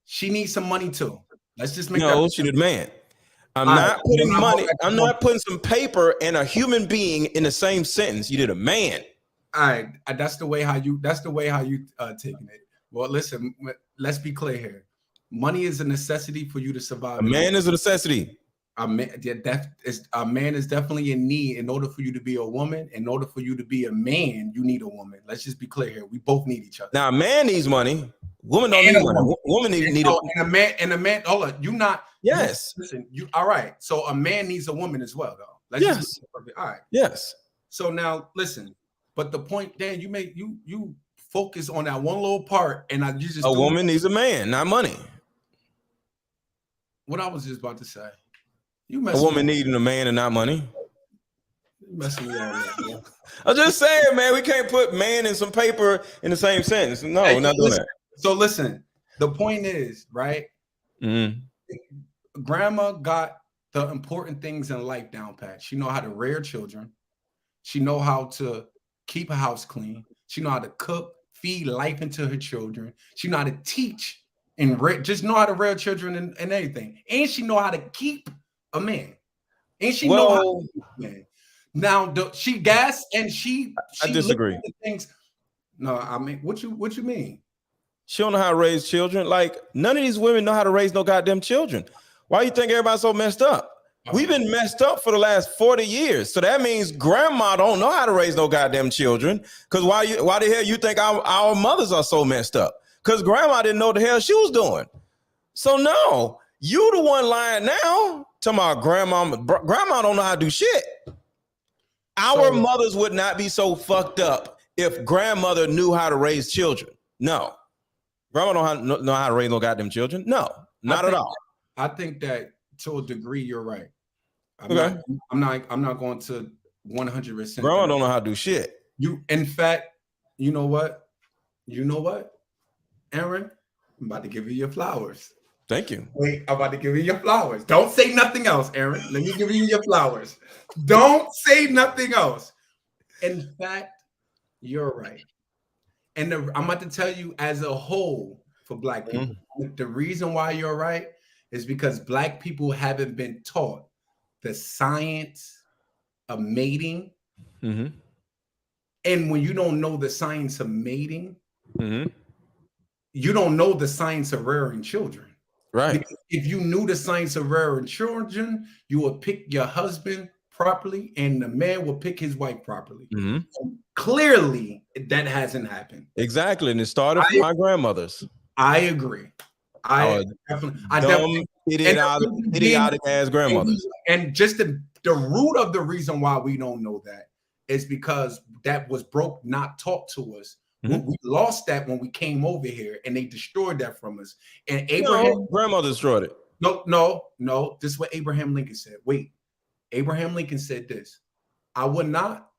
She needs some money too. Let's just make she did man. I'm not putting money. I'm not putting some paper and a human being in the same sentence. You did a man. All right, that's the way how you taking it. Well, listen, let's be clear here. Money is a necessity for you to survive. A man is a necessity. A man, a man is definitely in need. In order for you to be a woman, in order for you to be a man, you need a woman. Let's just be clear here. We both need each other. Now, a man needs money. Woman don't need money. Woman need and a man. Hold on, you not. Yes. Listen, you all right? So a man needs a woman as well, though. Let's yes. Just all right. Yes. So now listen, but the point, Dan, you focus on that one little part, and you just a woman needs a man, not money. What I was just about to say. A woman needing a man and not money. You messing me all up, man. I'm just saying, man, we can't put man and some paper in the same sentence. No, we're not doing that. So listen, the point is, right? Mm-hmm. Grandma got the important things in life down pat. She know how to rear children. She know how to keep a house clean. She know how to cook, feed life into her children. She know how to teach and just know how to rear children and everything. And she know how to keep a man. And she know how to keep a man. Now she gas and she I disagree. Things. No, I mean, what you mean? She don't know how to raise children. Like, none of these women know how to raise no goddamn children. Why you think everybody's so messed up? We've been messed up for the last 40 years. So that means grandma don't know how to raise no goddamn children. Because why the hell you think our mothers are so messed up? Because grandma didn't know what the hell she was doing. So no, you the one lying now. Talking about grandma don't know how to do shit. Our mothers would not be so fucked up if grandmother knew how to raise children. No. Grandma don't know how to raise no goddamn children. No, not at all. I think that to a degree, you're right. I'm not going to 100%. Grandma don't know how to do shit. In fact, you know what? Aaron, I'm about to give you your flowers. Thank you. Wait, I'm about to give you your flowers. Don't say nothing else, Aaron. Let me give you your flowers. Don't say nothing else. In fact, you're right. And I'm about to tell you as a whole for Black people, the reason why you're right is because Black people haven't been taught the science of mating. Mm-hmm. And when you don't know the science of mating, you don't know the science of rearing children. Right. Because if you knew the science of rearing children, you would pick your husband properly and the man will pick his wife properly. So clearly, that hasn't happened. Exactly. And it started from my grandmothers. I agree. I definitely idiotic ass grandmothers. And just the root of the reason why we don't know that is because that was not taught to us. We lost that when we came over here and they destroyed that from us. And grandmother destroyed it. No. This is what Abraham Lincoln said. Wait, Abraham Lincoln said this: I would not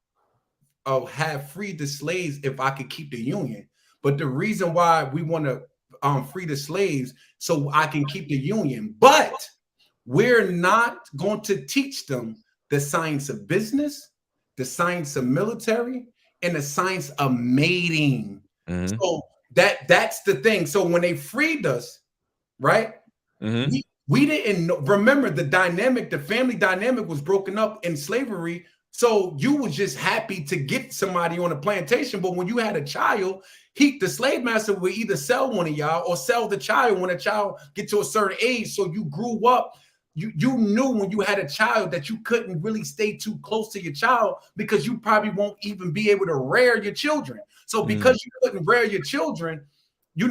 have freed the slaves if I could keep the Union. But the reason why we want to free the slaves so I can keep the Union, but we're not going to teach them the science of business, the science of military, and the science of mating. So that's the thing. So when they freed us, right? We didn't know. Remember the dynamic, the family dynamic was broken up in slavery. So you was just happy to get somebody on a plantation. But when you had a child, the slave master would either sell one of y'all or sell the child when a child get to a certain age. So you grew up. You knew when you had a child that you couldn't really stay too close to your child because you probably won't even be able to rear your children. So because you couldn't rear your children, you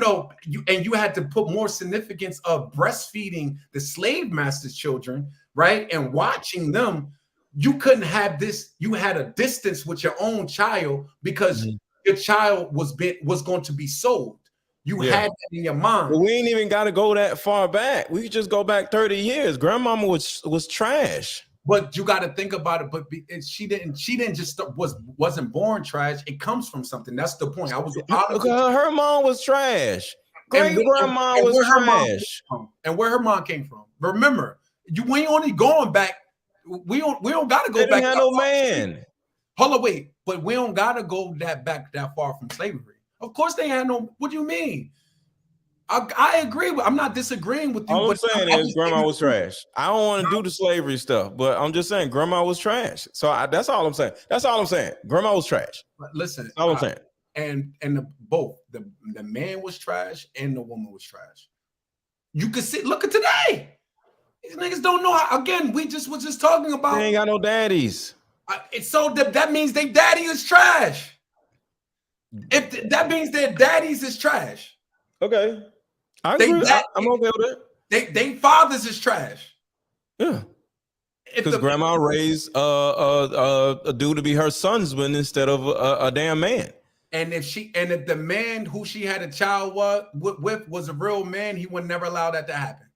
had to put more significance of breastfeeding the slave master's children, right? And watching them, you couldn't have this. You had a distance with your own child because your child was going to be sold. You had that in your mind. But we ain't even got to go that far back. We could just go back 30 years. Grandmama was trash. But you got to think about it. But she didn't just wasn't born trash. It comes from something. That's the point. Her mom was trash. Great grandma was trash. And where her mom came from. Remember, we ain't only going back. We don't got to go back. They didn't have no man. Hold on, wait. But we don't got to go back that far from slavery. Of course they had no. What do you mean? I agree with. I'm not disagreeing with you. All I'm saying is grandma was trash. I don't want to do the slavery stuff, but I'm just saying grandma was trash. So that's all I'm saying. That's all I'm saying. Grandma was trash. But listen, that's all I'm saying. And both the man was trash and the woman was trash. You could look at today. These niggas don't know how, again, we just was just talking They about ain't got no daddies. it's so that means their daddy is trash. If that means their daddies is trash. Okay. I They agree. that I'm okay with that. they fathers is trash. Yeah. If Because grandma raised a dude to be her son's husband instead of a damn man. and if the man who she had a child with was a real man, he would never allow that to happen.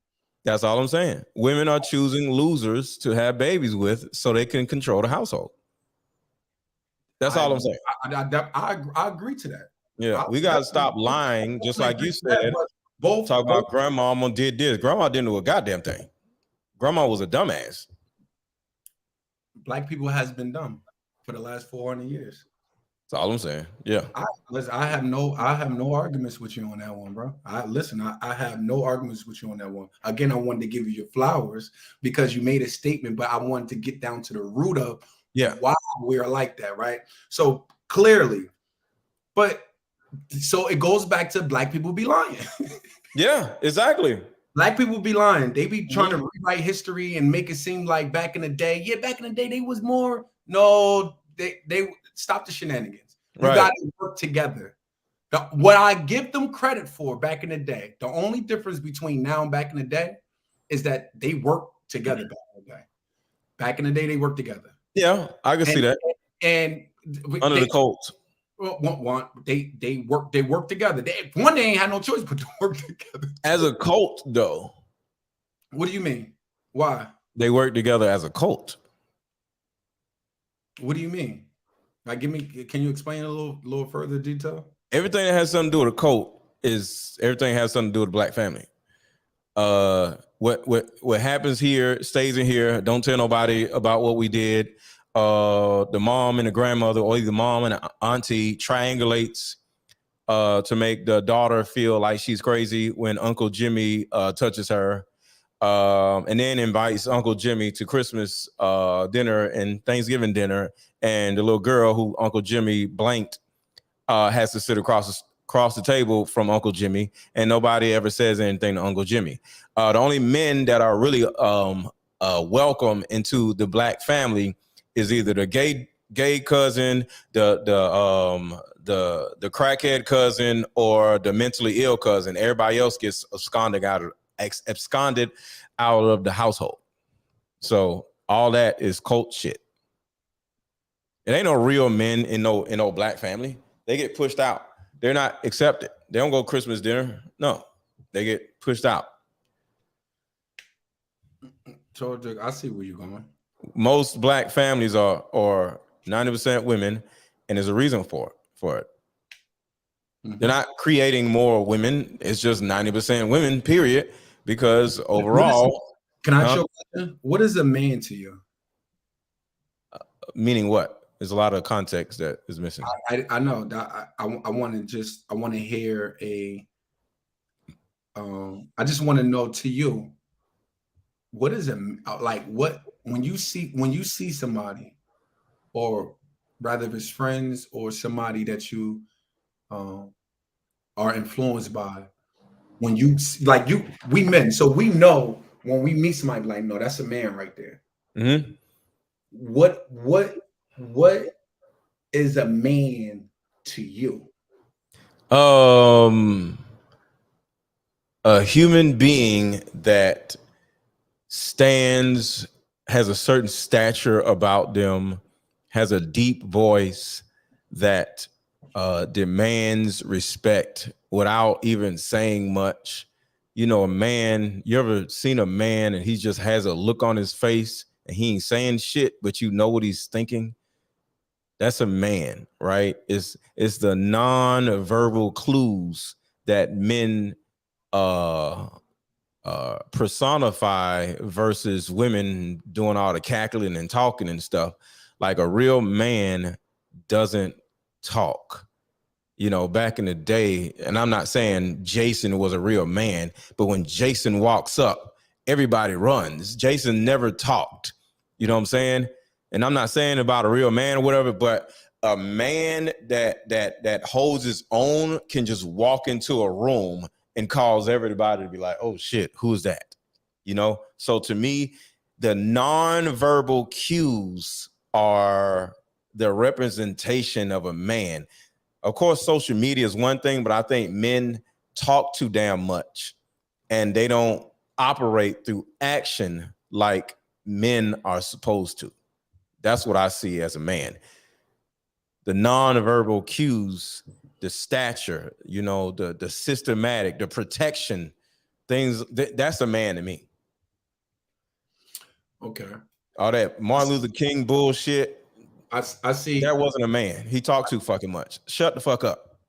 That's all I'm saying. Women are choosing losers to have babies with so they can control the household. That's all I'm saying. I agree to that. Yeah, we got to stop lying, just like you said. Talk about grandmama did this. Grandma didn't do a goddamn thing. Grandma was a dumbass. Black people has been dumb for the last 400 years. That's all I'm saying. Yeah. I have no arguments with you on that one, bro. I have no arguments with you on that one. Again, I wanted to give you your flowers because you made a statement, but I wanted to get down to the root of why we are like that, right? So clearly, but so it goes back to black people be lying. Yeah, exactly. Black people be lying. They be trying to rewrite history and make it seem like back in the day. Yeah, back in the day, they was more. No, they stop the shenanigans. You got to work together. What I give them credit for back in the day, the only difference between now and back in the day is that they worked together back in the day. Back in the day, they worked together. Yeah, I can see that. And under the Colts. They work together. They ain't had no choice but to work together. As a cult, though. What do you mean? Why? They work together as a cult. What do you mean? Like, can you explain a little further detail? Everything that has something to do with a cult is everything has something to do with the black family. What happens here stays in here. Don't tell nobody about what we did. The mom and the grandmother, or the mom and the auntie, triangulates to make the daughter feel like she's crazy when Uncle Jimmy touches her, and then invites Uncle Jimmy to Christmas dinner and Thanksgiving dinner, and the little girl who Uncle Jimmy blanked has to sit across the table from Uncle Jimmy, and nobody ever says anything to Uncle Jimmy. The only men that are really welcome into the black family is either the gay cousin, the crackhead cousin, or the mentally ill cousin. Everybody else gets absconded out of the household. So all that is cult shit. It ain't no real men in no black family. They get pushed out. They're not accepted. They don't go Christmas dinner. No, they get pushed out. So I see where you're going. Most black families are 90% women, and there's a reason for it. Mm-hmm. They're not creating more women. It's just 90% women, period. Because overall, can I show you? What is a man to you? Meaning what? There's a lot of context that is missing. I know that I want to hear I just want to know to you, what is it like? What when you see somebody, or rather if it's friends or somebody that you are influenced by, when you we men, so we know when we meet somebody, like, no, that's a man right there. Mm-hmm. What is a man to you? A human being that has a certain stature about them, has a deep voice that demands respect without even saying much. You know, a man, you ever seen a man and he just has a look on his face and he ain't saying shit, but you know what he's thinking? That's a man, right? It's the non-verbal clues that men personify versus women doing all the cackling and talking and stuff. Like, a real man doesn't talk. You know, back in the day, and I'm not saying Jason was a real man, but when Jason walks up, everybody runs. Jason never talked. You know what I'm saying? And I'm not saying about a real man or whatever, but a man that holds his own can just walk into a room and cause everybody to be like, oh shit, who's that? you know? So to me, the nonverbal cues are the representation of a man. Of course, social media is one thing, but I think men talk too damn much and they don't operate through action like men are supposed to. That's what I see as a man. The nonverbal cues, the stature, you know, the systematic, the protection, things that's a man to me. Okay. All that Martin Luther King bullshit, I see. that wasn't a man. He talked too fucking much. Shut the fuck up.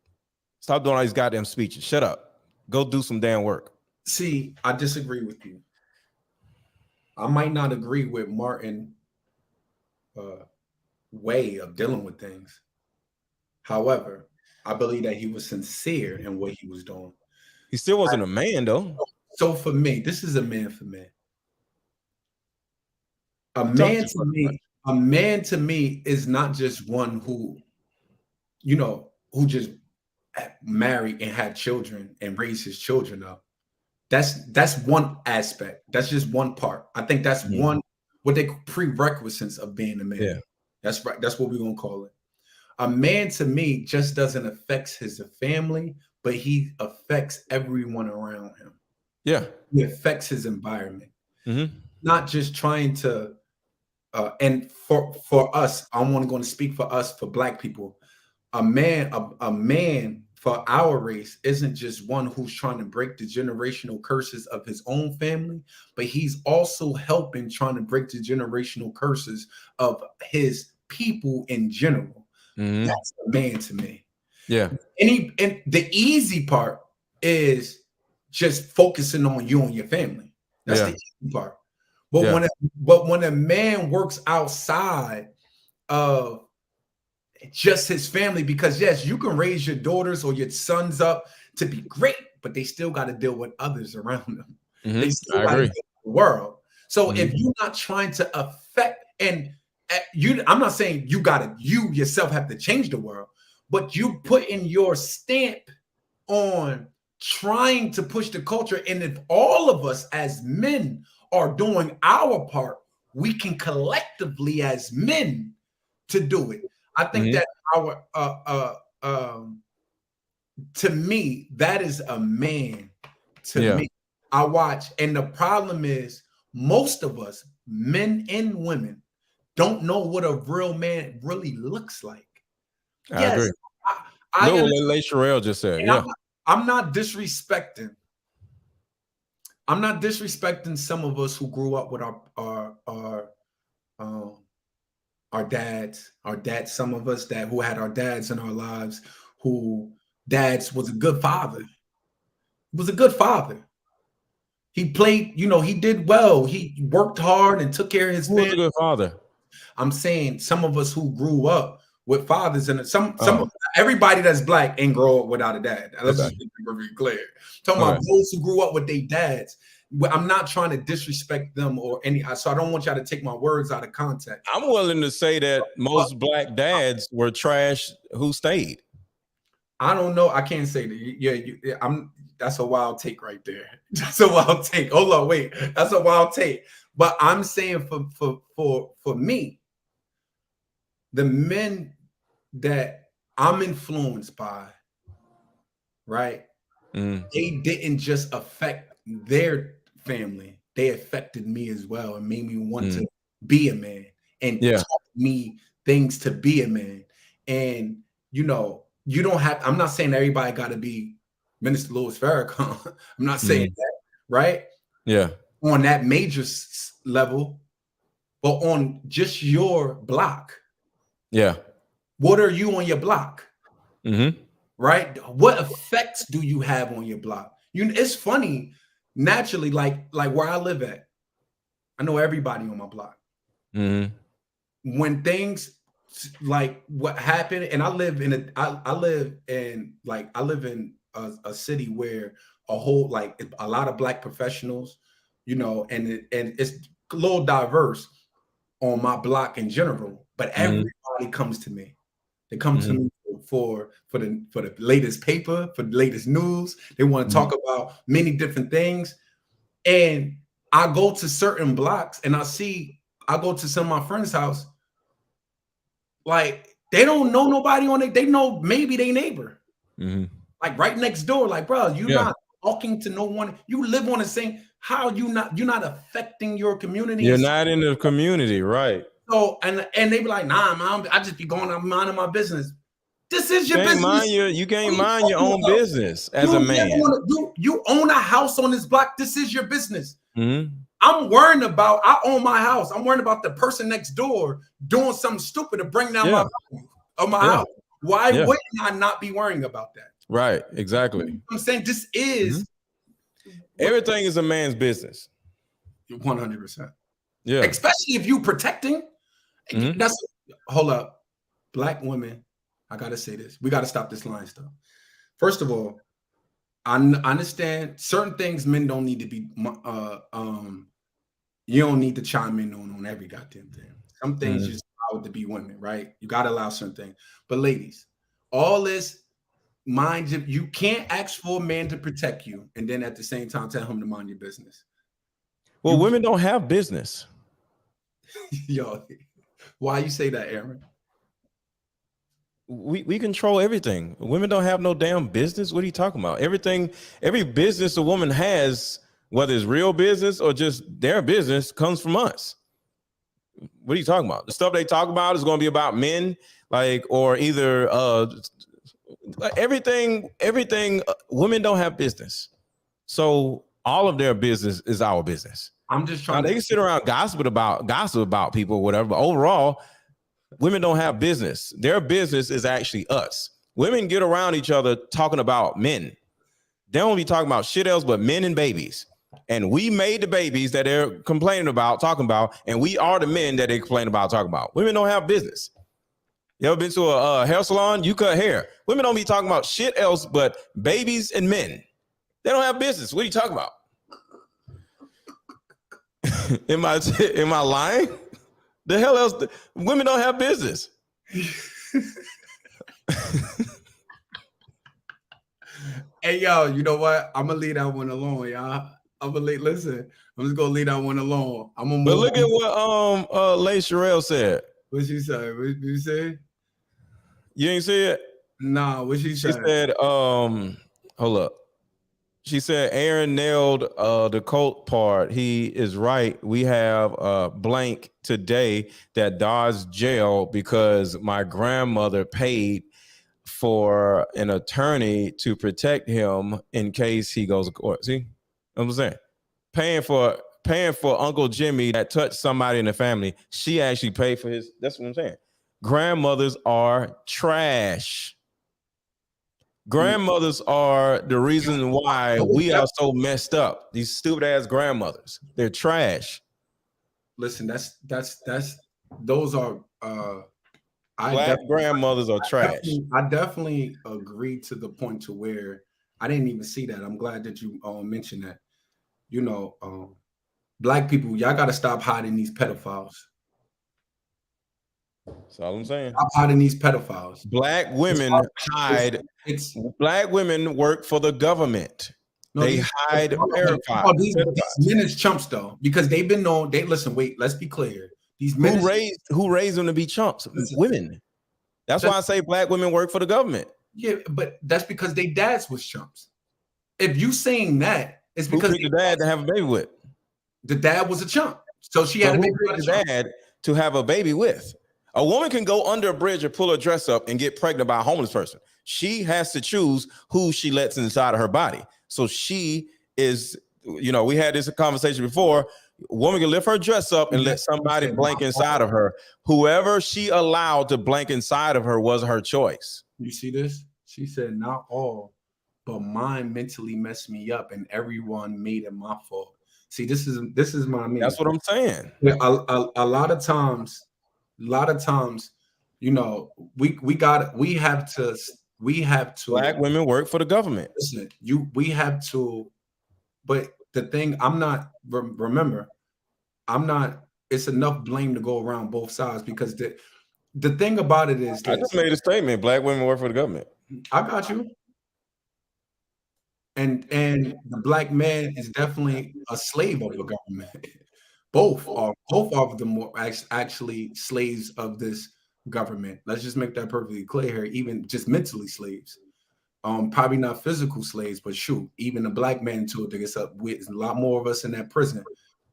Stop doing all these goddamn speeches. Shut up. Go do some damn work. See, I disagree with you. I might not agree with Martin way of dealing with things. However, I believe that he was sincere in what he was doing. He still wasn't a man though. So for me, this is a man for me. A He talked man too to fucking much. me, a man to me is not just one who, you know, who just married and had children and raised his children up. That's one aspect. That's just one part. I think that's Mhm. one what they prerequisites of being a man. Yeah. That's right. That's what we're gonna call it. A man to me just doesn't affect his family, but he affects everyone around him. Yeah. He affects his environment. Mm-hmm. Not just trying to and for us, I'm only going to speak for us, for Black people. A man for our race isn't just one who's trying to break the generational curses of his own family, but he's also helping trying to break the generational curses of his people in general. Mm-hmm. That's a man to me. Yeah. And the easy part is just focusing on you and your family. That's Yeah. the easy part. But Yeah. when a man works outside of just his family, because yes, you can raise your daughters or your sons up to be great, but they still got to deal with others around them. They still I got to agree. deal with the world. So Mhm. if you're not trying to affect I'm not saying you yourself have to change the world, but you put in your stamp on trying to push the culture. And if all of us as men are doing our part, we can collectively as men to do it. I think Mhm. that our to me, that is a man to Yeah. me. I watch, and the problem is most of us, men and women, don't know what a real man really looks like. I Yes, agree. I Look understand. what Lay Sherelle just said. And Yeah. I'm not disrespecting. I'm not disrespecting some of us who grew up with um, our dads, some of us that who had our dads in our lives, who dads was a good father. Was a good father. He played, he did well. He worked hard and took care of his Who was family. a good father? I'm saying some of us who grew up with fathers, and Oh, everybody that's Black ain't grow up without a dad. Let's okay. just be very clear. Talking Okay. about those who grew up with their dads. I'm not trying to disrespect them or any. So I don't want y'all to take my words out of context. I'm willing to say that most Black dads were trash who stayed. I don't know. I can't say that. Yeah, That's a wild take right there. That's a wild take. Hold on, wait. That's a wild take. But I'm saying for me, the men that I'm influenced by, right? Mm. They didn't just affect their family; they affected me as well, and made me want to be a man and Yeah. taught me things to be a man. And you don't have. I'm not saying everybody got to be Minister Louis Farrakhan. I'm not saying Mm. that, right? Yeah. On that major level, but on just your block. Yeah. What are you on your block? Mm-hmm. Right? What effects do you have on your block? It's funny, naturally, like where I live at. I know everybody on my block. Mm-hmm. When things like what happened, and I live in a city where a lot of Black professionals, and it's a little diverse on my block in general, but Mm-hmm. everybody comes to me. They come to Mm-hmm. me for the latest paper, for the latest news. They want to talk about many different things. And I go to certain blocks and I go to some of my friends' house, like they don't know nobody on it. They know maybe their neighbor, like right next door. Like, bro, you're not talking to no one. You live on the same. How you're not affecting your community? You're not in the community, right? So and they be like, nah, mom, I just be going out minding my business. This is your business. You can't mind your own business as a man. You own a house on this block. This is your business. I'm worrying about, I own my house. I'm worrying about the person next door doing something stupid to bring down my value of my house. Why wouldn't I not be worrying about that? Right, exactly. You know I'm saying this is everything is a man's business. 100%. Yeah. Especially if you protecting. That's hold up. Black women, I gotta say this. We gotta stop this line stuff. First of all, I understand certain things men don't need to be you don't need to chime in on every goddamn thing. Some things you just allow it to be women, right? You gotta allow certain things. But ladies, all this mind you can't ask for a man to protect you and then at the same time tell him to mind your business. Well, women don't have business. Yo, why you say that, Aaron? We control everything. Women don't have no damn business. What are you talking about? Every business a woman has, whether it's real business or just their business, comes from us. What are you talking about? The stuff they talk about is going to be about men, like, or either everything. Women don't have business, so all of their business is our business. I'm just trying. They can sit around gossip about people, or whatever. But overall, women don't have business. Their business is actually us. Women get around each other talking about men. They don't be talking about shit else but men and babies. And we made the babies that they're complaining about, talking about, and we are the men that they complain about, talking about. Women don't have business. You ever been to a hair salon? You cut hair. Women don't be talking about shit else but babies and men. They don't have business. What are you talking about? Am I lying? The hell else? Women don't have business. Hey, yo, you know what? I'm gonna leave that one alone, y'all. Listen, I'm just gonna leave that one alone. I'm gonna. But look at what Lay Sherelle said. What she say? What you say? You ain't see it? Nah. What she said? She said, hold up. She said Aaron nailed the cult part. He is right. We have blank today that dodged jail because my grandmother paid for an attorney to protect him in case he goes to court. See what I'm saying? Paying for Uncle Jimmy that touched somebody in the family. She actually paid for his. That's what I'm saying. Grandmothers are trash. Grandmothers are the reason why we are so messed up. These stupid ass grandmothers, they're trash. Listen, those are black grandmothers are trash. I definitely agree to the point to where I didn't even see that. I'm glad that you mentioned that. You know, black people, y'all got to stop hiding these pedophiles. That's all I'm saying. Stop hiding these pedophiles. Black women hide. Black women work for the government. No, they hide pedophiles. These men is chumps though, because they've been known. Listen. Wait, let's be clear. These men who raised them to be chumps? Women. That's why I say black women work for the government. Yeah, but that's because they dads was chumps. If you saying that, it's because the dad to have a baby with. The dad was a chump, so she had a baby with the dad to have a baby with. A woman can go under a bridge or pull her dress up and get pregnant by a homeless person. She has to choose who she lets inside of her body. So she is, we had this conversation before. A woman can lift her dress up and let somebody blank inside of her. Whoever she allowed to blank inside of her was her choice. You see this? She said, not all, but mine mentally messed me up and everyone made it my fault. See, this is my meaning. That's what I'm saying. A lot of times, we have to. Black women work for the government. Listen, we have to. But the thing, remember, it's enough blame to go around both sides because the thing about it is I just made a statement. Black women work for the government. I got you. and the black man is definitely a slave of the government. Both of them were actually slaves of this government. Let's just make that perfectly clear here. Even just mentally slaves. Probably not physical slaves, but shoot, even the black man too. I guess with a lot more of us in that prison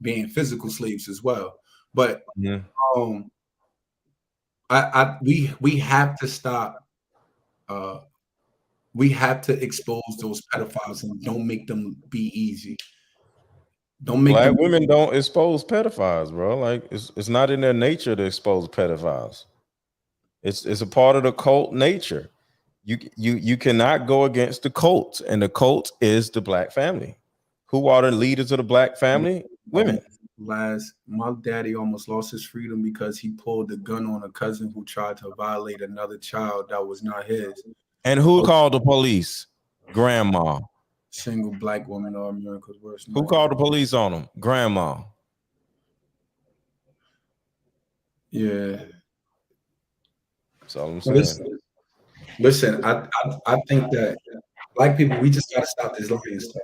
being physical slaves as well. But Yeah. um, we have to stop. Uh, we have to expose those pedophiles and don't make them be easy. Don't make Black them. women don't expose pedophiles, bro. Like it's not in their nature to expose pedophiles. It's a part of the cult nature. You cannot go against the cult, and the cult is the black family. Who are the leaders of the black family? Women. My daddy almost lost his freedom because he pulled the gun on a cousin who tried to violate another child that was not his. And who called the police? Grandma. Single black woman are America's worst Who nightmare. called the police on them? Grandma. Yeah. That's all I'm saying. Listen, I think that black people, we just gotta stop this lying stuff.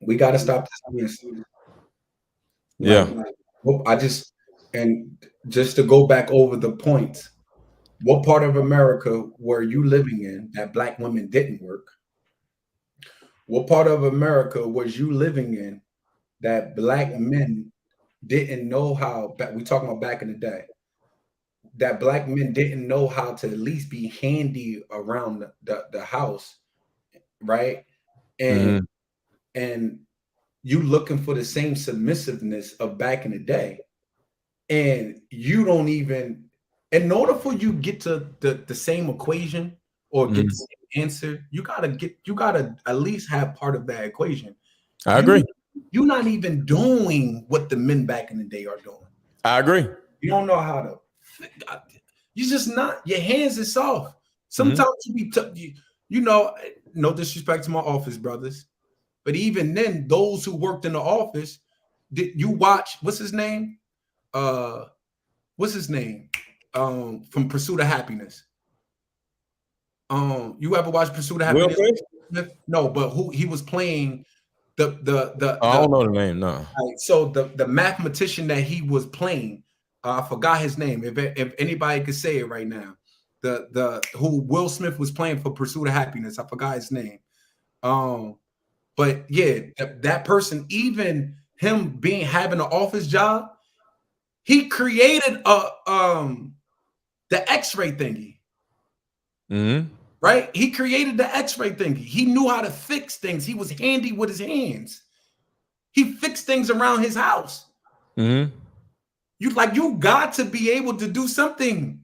We gotta stop this lying stuff. Yeah. And just to go back over the points, what part of America were you living in that black women didn't work? What part of America was you living in that black men didn't know how? We talking about back in the day, that black men didn't know how to at least be handy around the house, right? And Mhm. and you looking for the same submissiveness of back in the day, and you don't even. In order for you get to the same equation or get Mhm. the same answer, you gotta at least have part of that equation. I You agree. you're not even doing what the men back in the day are doing. I agree. You don't know how to. You just not. Your hands is soft. Mhm. Sometimes you be you know. No disrespect to my office brothers, but even then, those who worked in the office, did you watch? What's his name? What's his name? From Pursuit of Happiness. You ever watch Pursuit of Will Happiness? Smith? No, but who he was playing I the don't know the name. No. so the mathematician that he was playing, I forgot his name. If anybody could say it right now, the who Will Smith was playing for Pursuit of Happiness, I forgot his name. But yeah, that person, even him being having an office job, he created the X-ray thingy. Mm-hmm. Right? He created the X-ray thingy. He knew how to fix things. He was handy with his hands. He fixed things around his house. Mm-hmm. You got to be able to do something.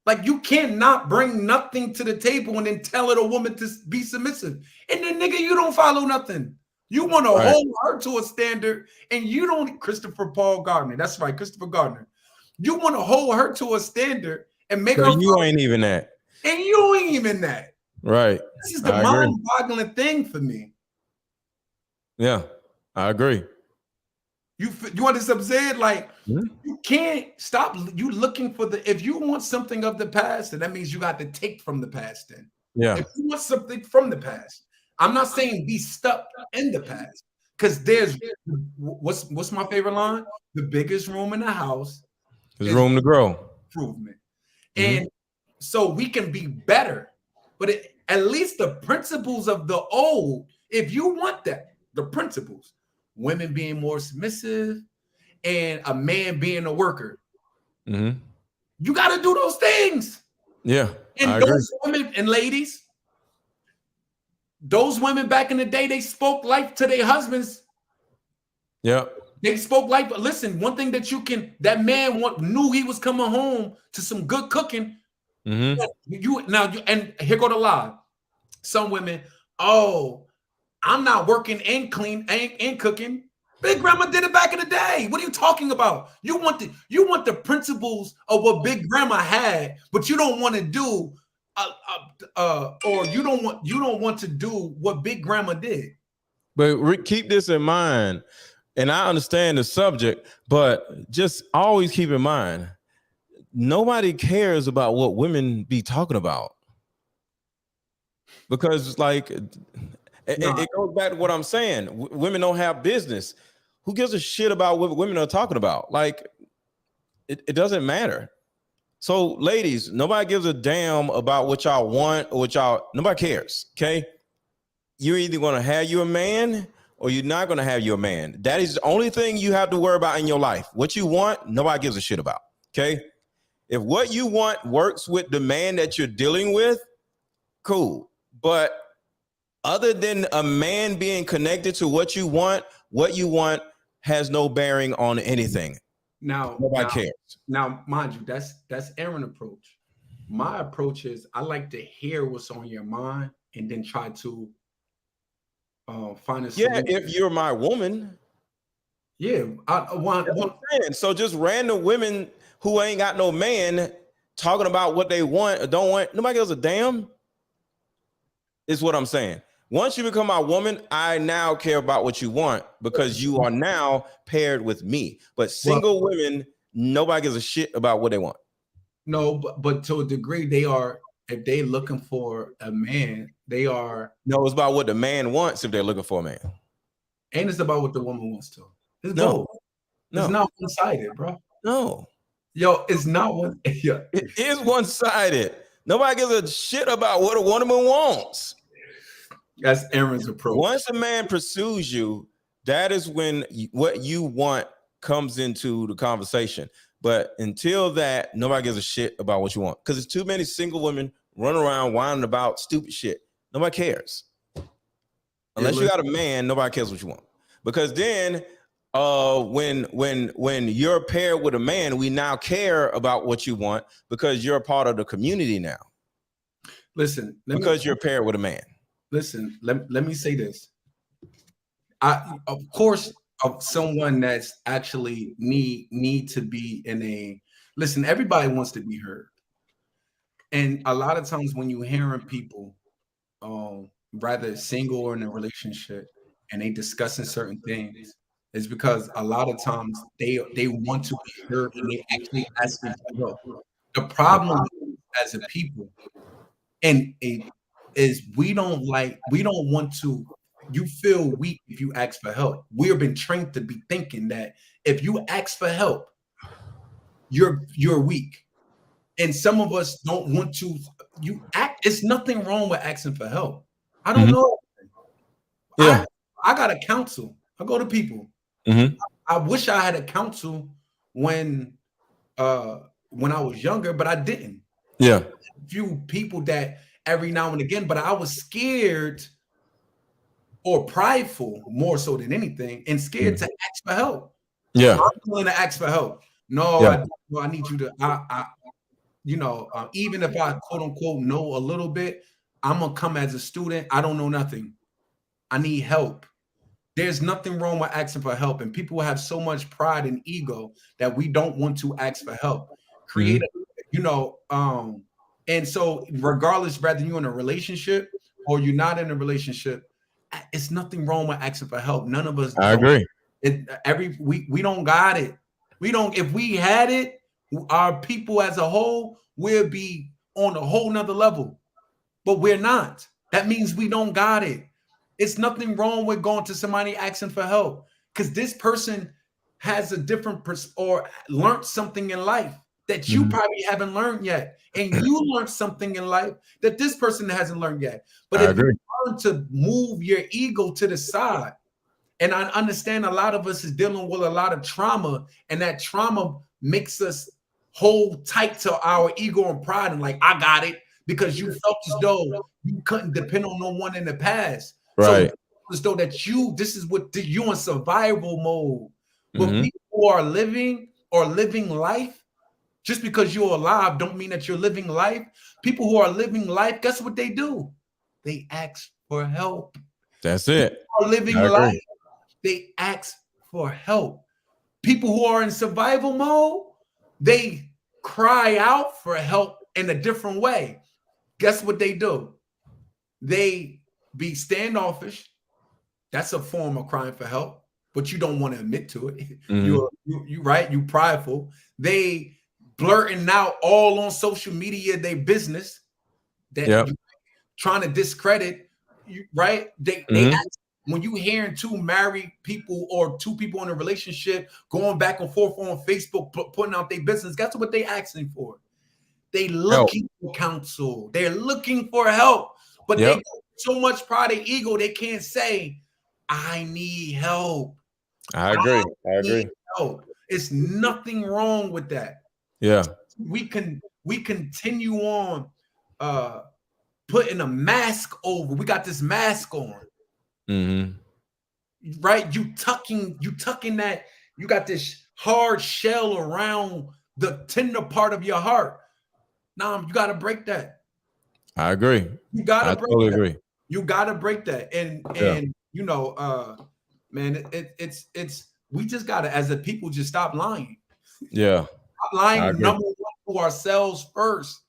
Like you cannot bring nothing to the table and then tell it a woman to be submissive. And then nigga, you don't follow nothing. You want to hold her to a standard, and you don't. Christopher Paul Gardner. That's right, Christopher Gardner. You want to hold her to a standard and make her. You ain't even that. And you ain't even that. Right. This is the mind-boggling thing for me. Yeah, I agree. You understand what I'm saying? Like, you can't stop you looking for if you want something of the past, then that means you got to take from the past then. Yeah. If you want something from the past, I'm not saying be stuck in the past, because there's what's my favorite line? The biggest room in the house is room to grow. Improvement. And so we can be better, but at least the principles of the old, if you want that, the principles, women being more submissive and a man being a worker, you got to do those things. Yeah. And those women and ladies, those women back in the day, they spoke life to their husbands. Yeah. They spoke life. Listen, one thing that man knew he was coming home to some good cooking. And here go the lie. Some women, I'm not working and clean and cooking. Big grandma did it back in the day. What are you talking about? You want the principles of what big grandma had, but you don't want to do or you don't want to do what big grandma did. But keep this in mind, and I understand the subject, but just always keep in mind, nobody cares about what women be talking about. because like it goes back to what I'm saying. Women don't have business. Who gives a shit about what women are talking about? Like it doesn't matter. So, ladies, nobody gives a damn about what y'all want or what y'all. Nobody cares. Okay, you're either gonna have you a man or you're not gonna have you a man. That is the only thing you have to worry about in your life. What you want, nobody gives a shit about. Okay, if what you want works with the man that you're dealing with, cool. But other than a man being connected to what you want has no bearing on anything. Nobody cares. Now, mind you, that's Aaron's approach. My approach is I like to hear what's on your mind and then try to find a solution. Yeah, if you're my woman. Yeah, I want. So just random women who ain't got no man talking about what they want or don't want. Nobody gives a damn. Is what I'm saying. Once you become my woman, I now care about what you want because you are now paired with me. But single women, nobody gives a shit about what they want. No, but to a degree, they are. If they're looking for a man, they are. No, it's about what the man wants if they're looking for a man. And it's about what the woman wants to. It's both. No. It's not one-sided, bro. No. Yo, it's not one. Yeah. It is one-sided. Nobody gives a shit about what a woman wants. That's Aaron's approach. Once a man pursues you, that is when what you want comes into the conversation. But until that, nobody gives a shit about what you want because there's too many single women running around whining about stupid shit. Nobody cares. Unless you got a man, nobody cares what you want. Because then when you're paired with a man, we now care about what you want because you're a part of the community now. Listen, because you're paired with a man. Listen, let me say this. Of course, of someone that's actually need to be in a listen. Everybody wants to be heard, and a lot of times when you're hearing people, rather single or in a relationship, and they discussing certain things, it's because a lot of times they want to be heard and they actually asking for help. The problem as a people, and is we don't want to. You feel weak if you ask for help. We've been trained to be thinking that if you ask for help, you're weak. And some of us don't want to. You act. It's nothing wrong with asking for help. I don't know. Yeah, I got a counsel. I go to people. I wish I had a counsel when I was younger, but I didn't. Yeah, a few people that every now and again, but I was scared or prideful more so than anything, and scared to ask for help. Yeah, I'm willing to ask for help. No, yeah. I need you to. Even if I quote unquote know a little bit, I'm gonna come as a student. I don't know nothing. I need help. There's nothing wrong with asking for help, and people have so much pride and ego that we don't want to ask for help. Create, and so regardless, whether you're in a relationship or you're not in a relationship, it's nothing wrong with asking for help. None of us. I agree. We don't got it. We don't. If we had it, our people as a whole will be on a whole nother level, but we're not. That means we don't got it. It's nothing wrong with going to somebody asking for help because this person has a different or learned something in life that you probably haven't learned yet, and you learned something in life that this person hasn't learned yet. But if you learn to move your ego to the side, and I understand a lot of us is dealing with a lot of trauma, and that trauma makes us hold tight to our ego and pride, and like, I got it, because you felt as though you couldn't depend on no one in the past. Right. So as though that this is what you in survival mode. But people who are living life, just because you're alive don't mean that you're living life. People who are living life, guess what they do? They ask for help. That's it. People who are living life, they ask for help. People who are in survival mode, they cry out for help in a different way. Guess what they do? They be standoffish. That's a form of crying for help, but you don't want to admit to it. You right? You prideful. They blurting out all on social media their business. trying to discredit you, right? They Mhm. ask, when you hearing two married people or two people in a relationship going back and forth on Facebook, putting out their business, guess what they asking for? They Help. looking for counsel. They're looking for help, but they Yep. got so much pride and ego they can't say, "I need help. I I agree. I need agree. help." It's nothing wrong with that. Yeah. We continue on putting a mask over. We got this mask on, Mhm. right? You tucking that, you got this hard shell around the tender part of your heart. Now you gotta break that. I agree. You gotta I break totally that. agree. You gotta break that. And Yeah. you know, man, it's we just gotta, as a people, just stop lying. Yeah. Stop I lying, agree. number one, to ourselves first.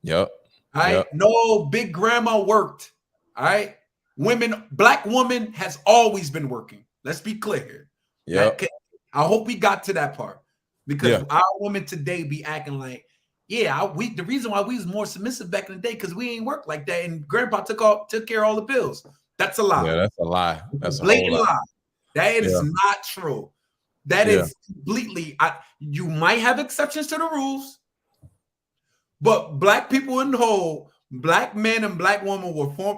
Yep. All right. Yep. No, big grandma worked. All right. Women, black woman has always been working. Let's be clear. Yep. I hope we got to that part, because Yeah. our women today be acting like, yeah, the reason why we was more submissive back in the day because we ain't work like that, and grandpa took care of all the bills. That's a lie. Yeah. That's a lie. It's a That's a whole blatant lie. lie. That is Yeah. not true. That Yeah. is completely. You might have exceptions to the rules, but black people in whole, black men and black women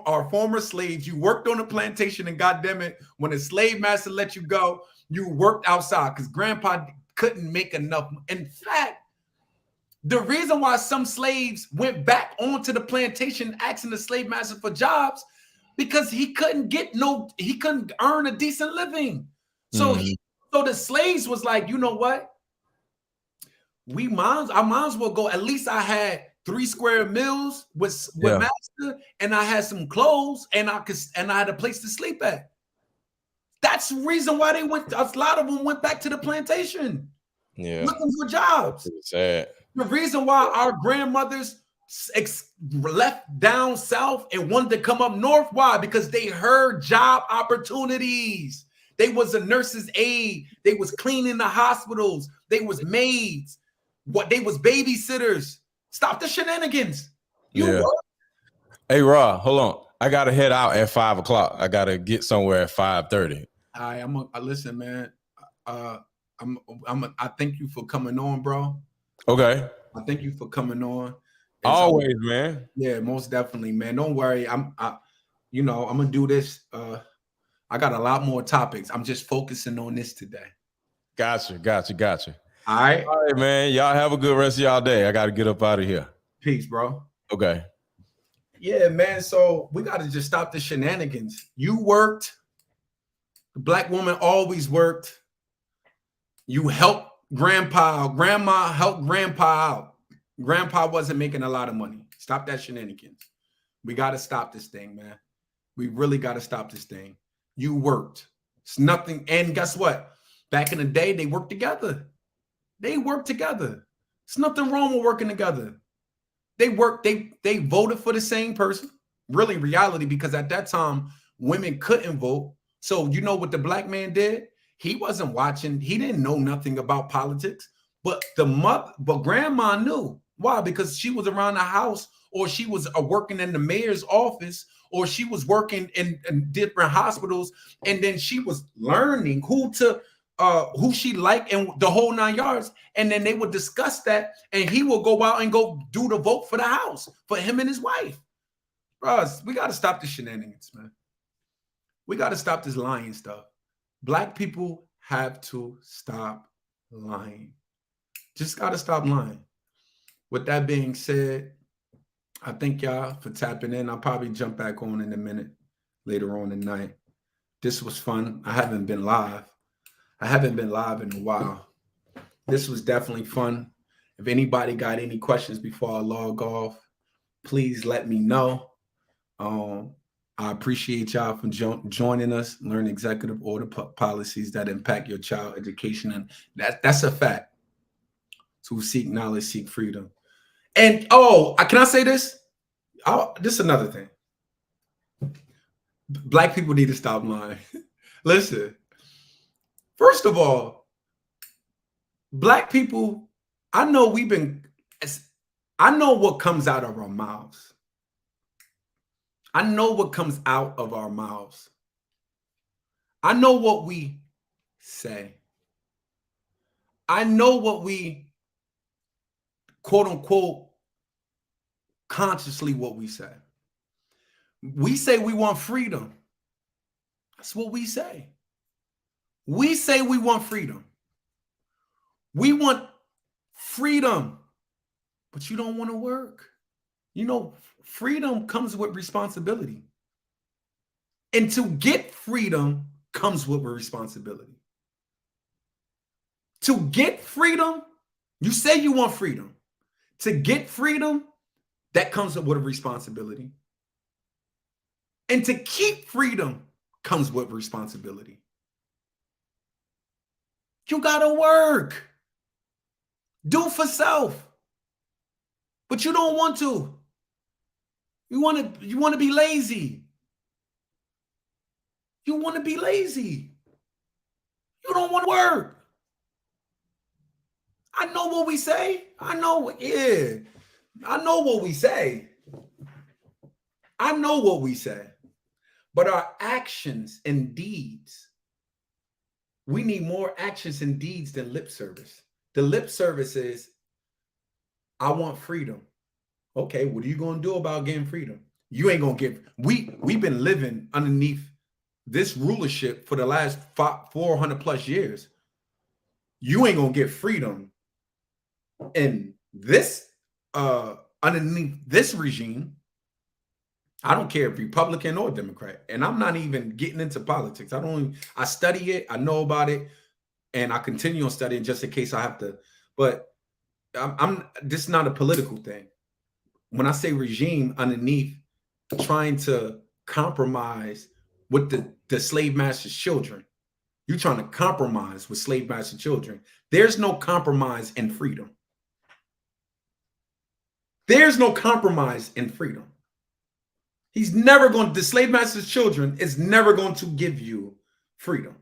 are former slaves. You worked on a plantation, and goddamn it, when a slave master let you go, you worked outside because grandpa couldn't make enough. In fact, the reason why some slaves went back onto the plantation asking the slave master for jobs, because he couldn't earn a decent living. So Mhm. so the slaves was like, you know what? I might as well go. At least I had 3 square meals with Yeah. master, and I had some clothes, and I had a place to sleep at. That's the reason why they went. A lot of them went back to the plantation Yeah. looking for That's jobs. pretty sad. The reason why our grandmothers left down south and wanted to come up north, why? Because they heard job opportunities. They was a nurse's aide. They was cleaning the hospitals. They was maids. They was babysitters. Stop the shenanigans. You Yeah. work. Hey, Rob, hold on. I gotta head out at 5 o'clock. I gotta get somewhere at 5:30. Listen, man. I thank you for coming on, bro. Okay. I thank you for coming on. It's always, Always, man. yeah, most definitely, man. Don't worry. I'm gonna do this. I got a lot more topics. I'm just focusing on this today. Gotcha. All right. All right, man. Y'all have a good rest of y'all day. I gotta get up out of here. Peace, bro. Okay. Yeah, man. So we got to just stop the shenanigans. You worked. The black woman always worked. You helped grandpa. Grandma helped grandpa out. Grandpa wasn't making a lot of money. Stop that shenanigans. We got to stop this thing, man. We really got to stop this thing. You worked. It's nothing. And guess what? Back in the day, they worked together. They worked together. It's nothing wrong with working together. They worked, they voted for the same person. Really, reality, because at that time, women couldn't vote. So you know what the black man did? He wasn't watching, he didn't know nothing about politics. But grandma knew. Why? Because she was around the house, or she was working in the mayor's office, or she was working in different hospitals, and then she was learning who she liked and the whole 9 yards. And then they would discuss that, and he will go out and go do the vote for the house for him and his wife. Bro, we got to stop the shenanigans, man. We got to stop this lying stuff. Black people have to stop lying. Just got to stop lying. With that being said, I thank y'all for tapping in. I'll probably jump back on in a minute later on tonight. This was fun. I haven't been live in a while. This was definitely fun. If anybody got any questions before I log off, please let me know. I appreciate y'all for joining us. Learn executive order policies that impact your child education, and that's a fact. To seek knowledge, seek freedom. And can I say this? This is another thing. Black people need to stop lying. Listen, first of all, black people, I know we've been, I know what comes out of our mouths. I know what comes out of our mouths. I know what we say. I know what we, quote unquote, consciously what we say. We say we want freedom. That's what we say. We say we want freedom. We want freedom, but you don't want to work. You know, freedom comes with responsibility. And to get freedom comes with responsibility. To get freedom, you say you want freedom. To get freedom, that comes with a responsibility. And to keep freedom comes with responsibility. You gotta work. Do for self. But you don't want to. You want to be lazy. You want to be lazy. You don't want to work. I know what we say. I know, yeah. I know what we say. I know what we say. But our actions and deeds, we need more actions and deeds than lip service. The lip service is, I want freedom. Okay, what are you going to do about getting freedom? You ain't going to get, we've been living underneath this rulership for the last 400 plus years. You ain't going to get freedom in this, underneath this regime. I don't care if Republican or Democrat. And I'm not even getting into politics. I study it, I know about it, and I continue on studying just in case I have to. But this is not a political thing. When I say regime, underneath trying to compromise with the slave master's children, you're trying to compromise with slave master children. There's no compromise in freedom. There's no compromise in freedom. He's never going, the slave master's children is never going to give you freedom.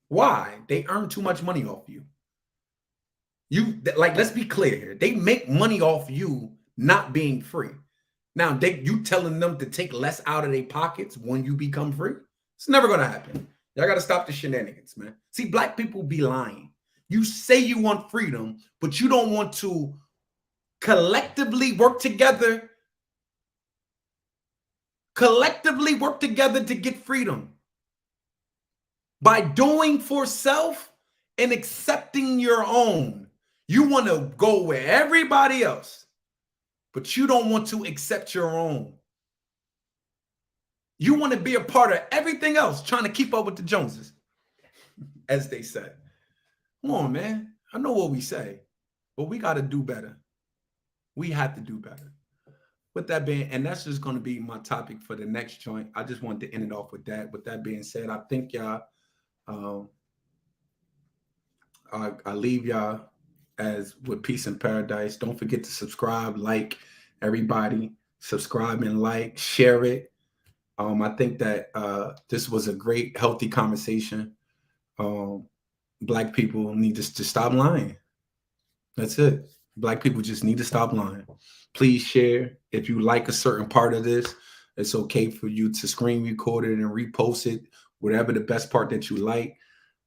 Why? They earn too much money off you. Let's be clear here. They make money off you not being free. Now, you telling them to take less out of their pockets when you become free? It's never going to happen. Y'all got to stop the shenanigans, man. See, black people be lying. You say you want freedom, but you don't want to collectively work together. Collectively work together to get freedom. By doing for self and accepting your own. You want to go with everybody else, but you don't want to accept your own. You want to be a part of everything else, trying to keep up with the Joneses, as they say. Come on, man. I know what we say, but we got to do better. We have to do better. With that being, and that's just going to be my topic for the next joint. I just wanted to end it off with that. With that being said, I think y'all, I leave y'all as with peace and paradise. Don't forget to subscribe, like, everybody. Subscribe and like, share it. I think that this was a great, healthy conversation. Black people need to stop lying. That's it. Black people just need to stop lying. Please share. If you like a certain part of this, it's okay for you to screen record it and repost it, whatever the best part that you like,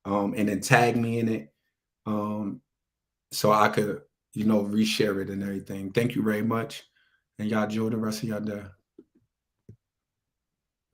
and then tag me in it, so I could, reshare it and everything. Thank you very much, and y'all enjoy the rest of y'all day.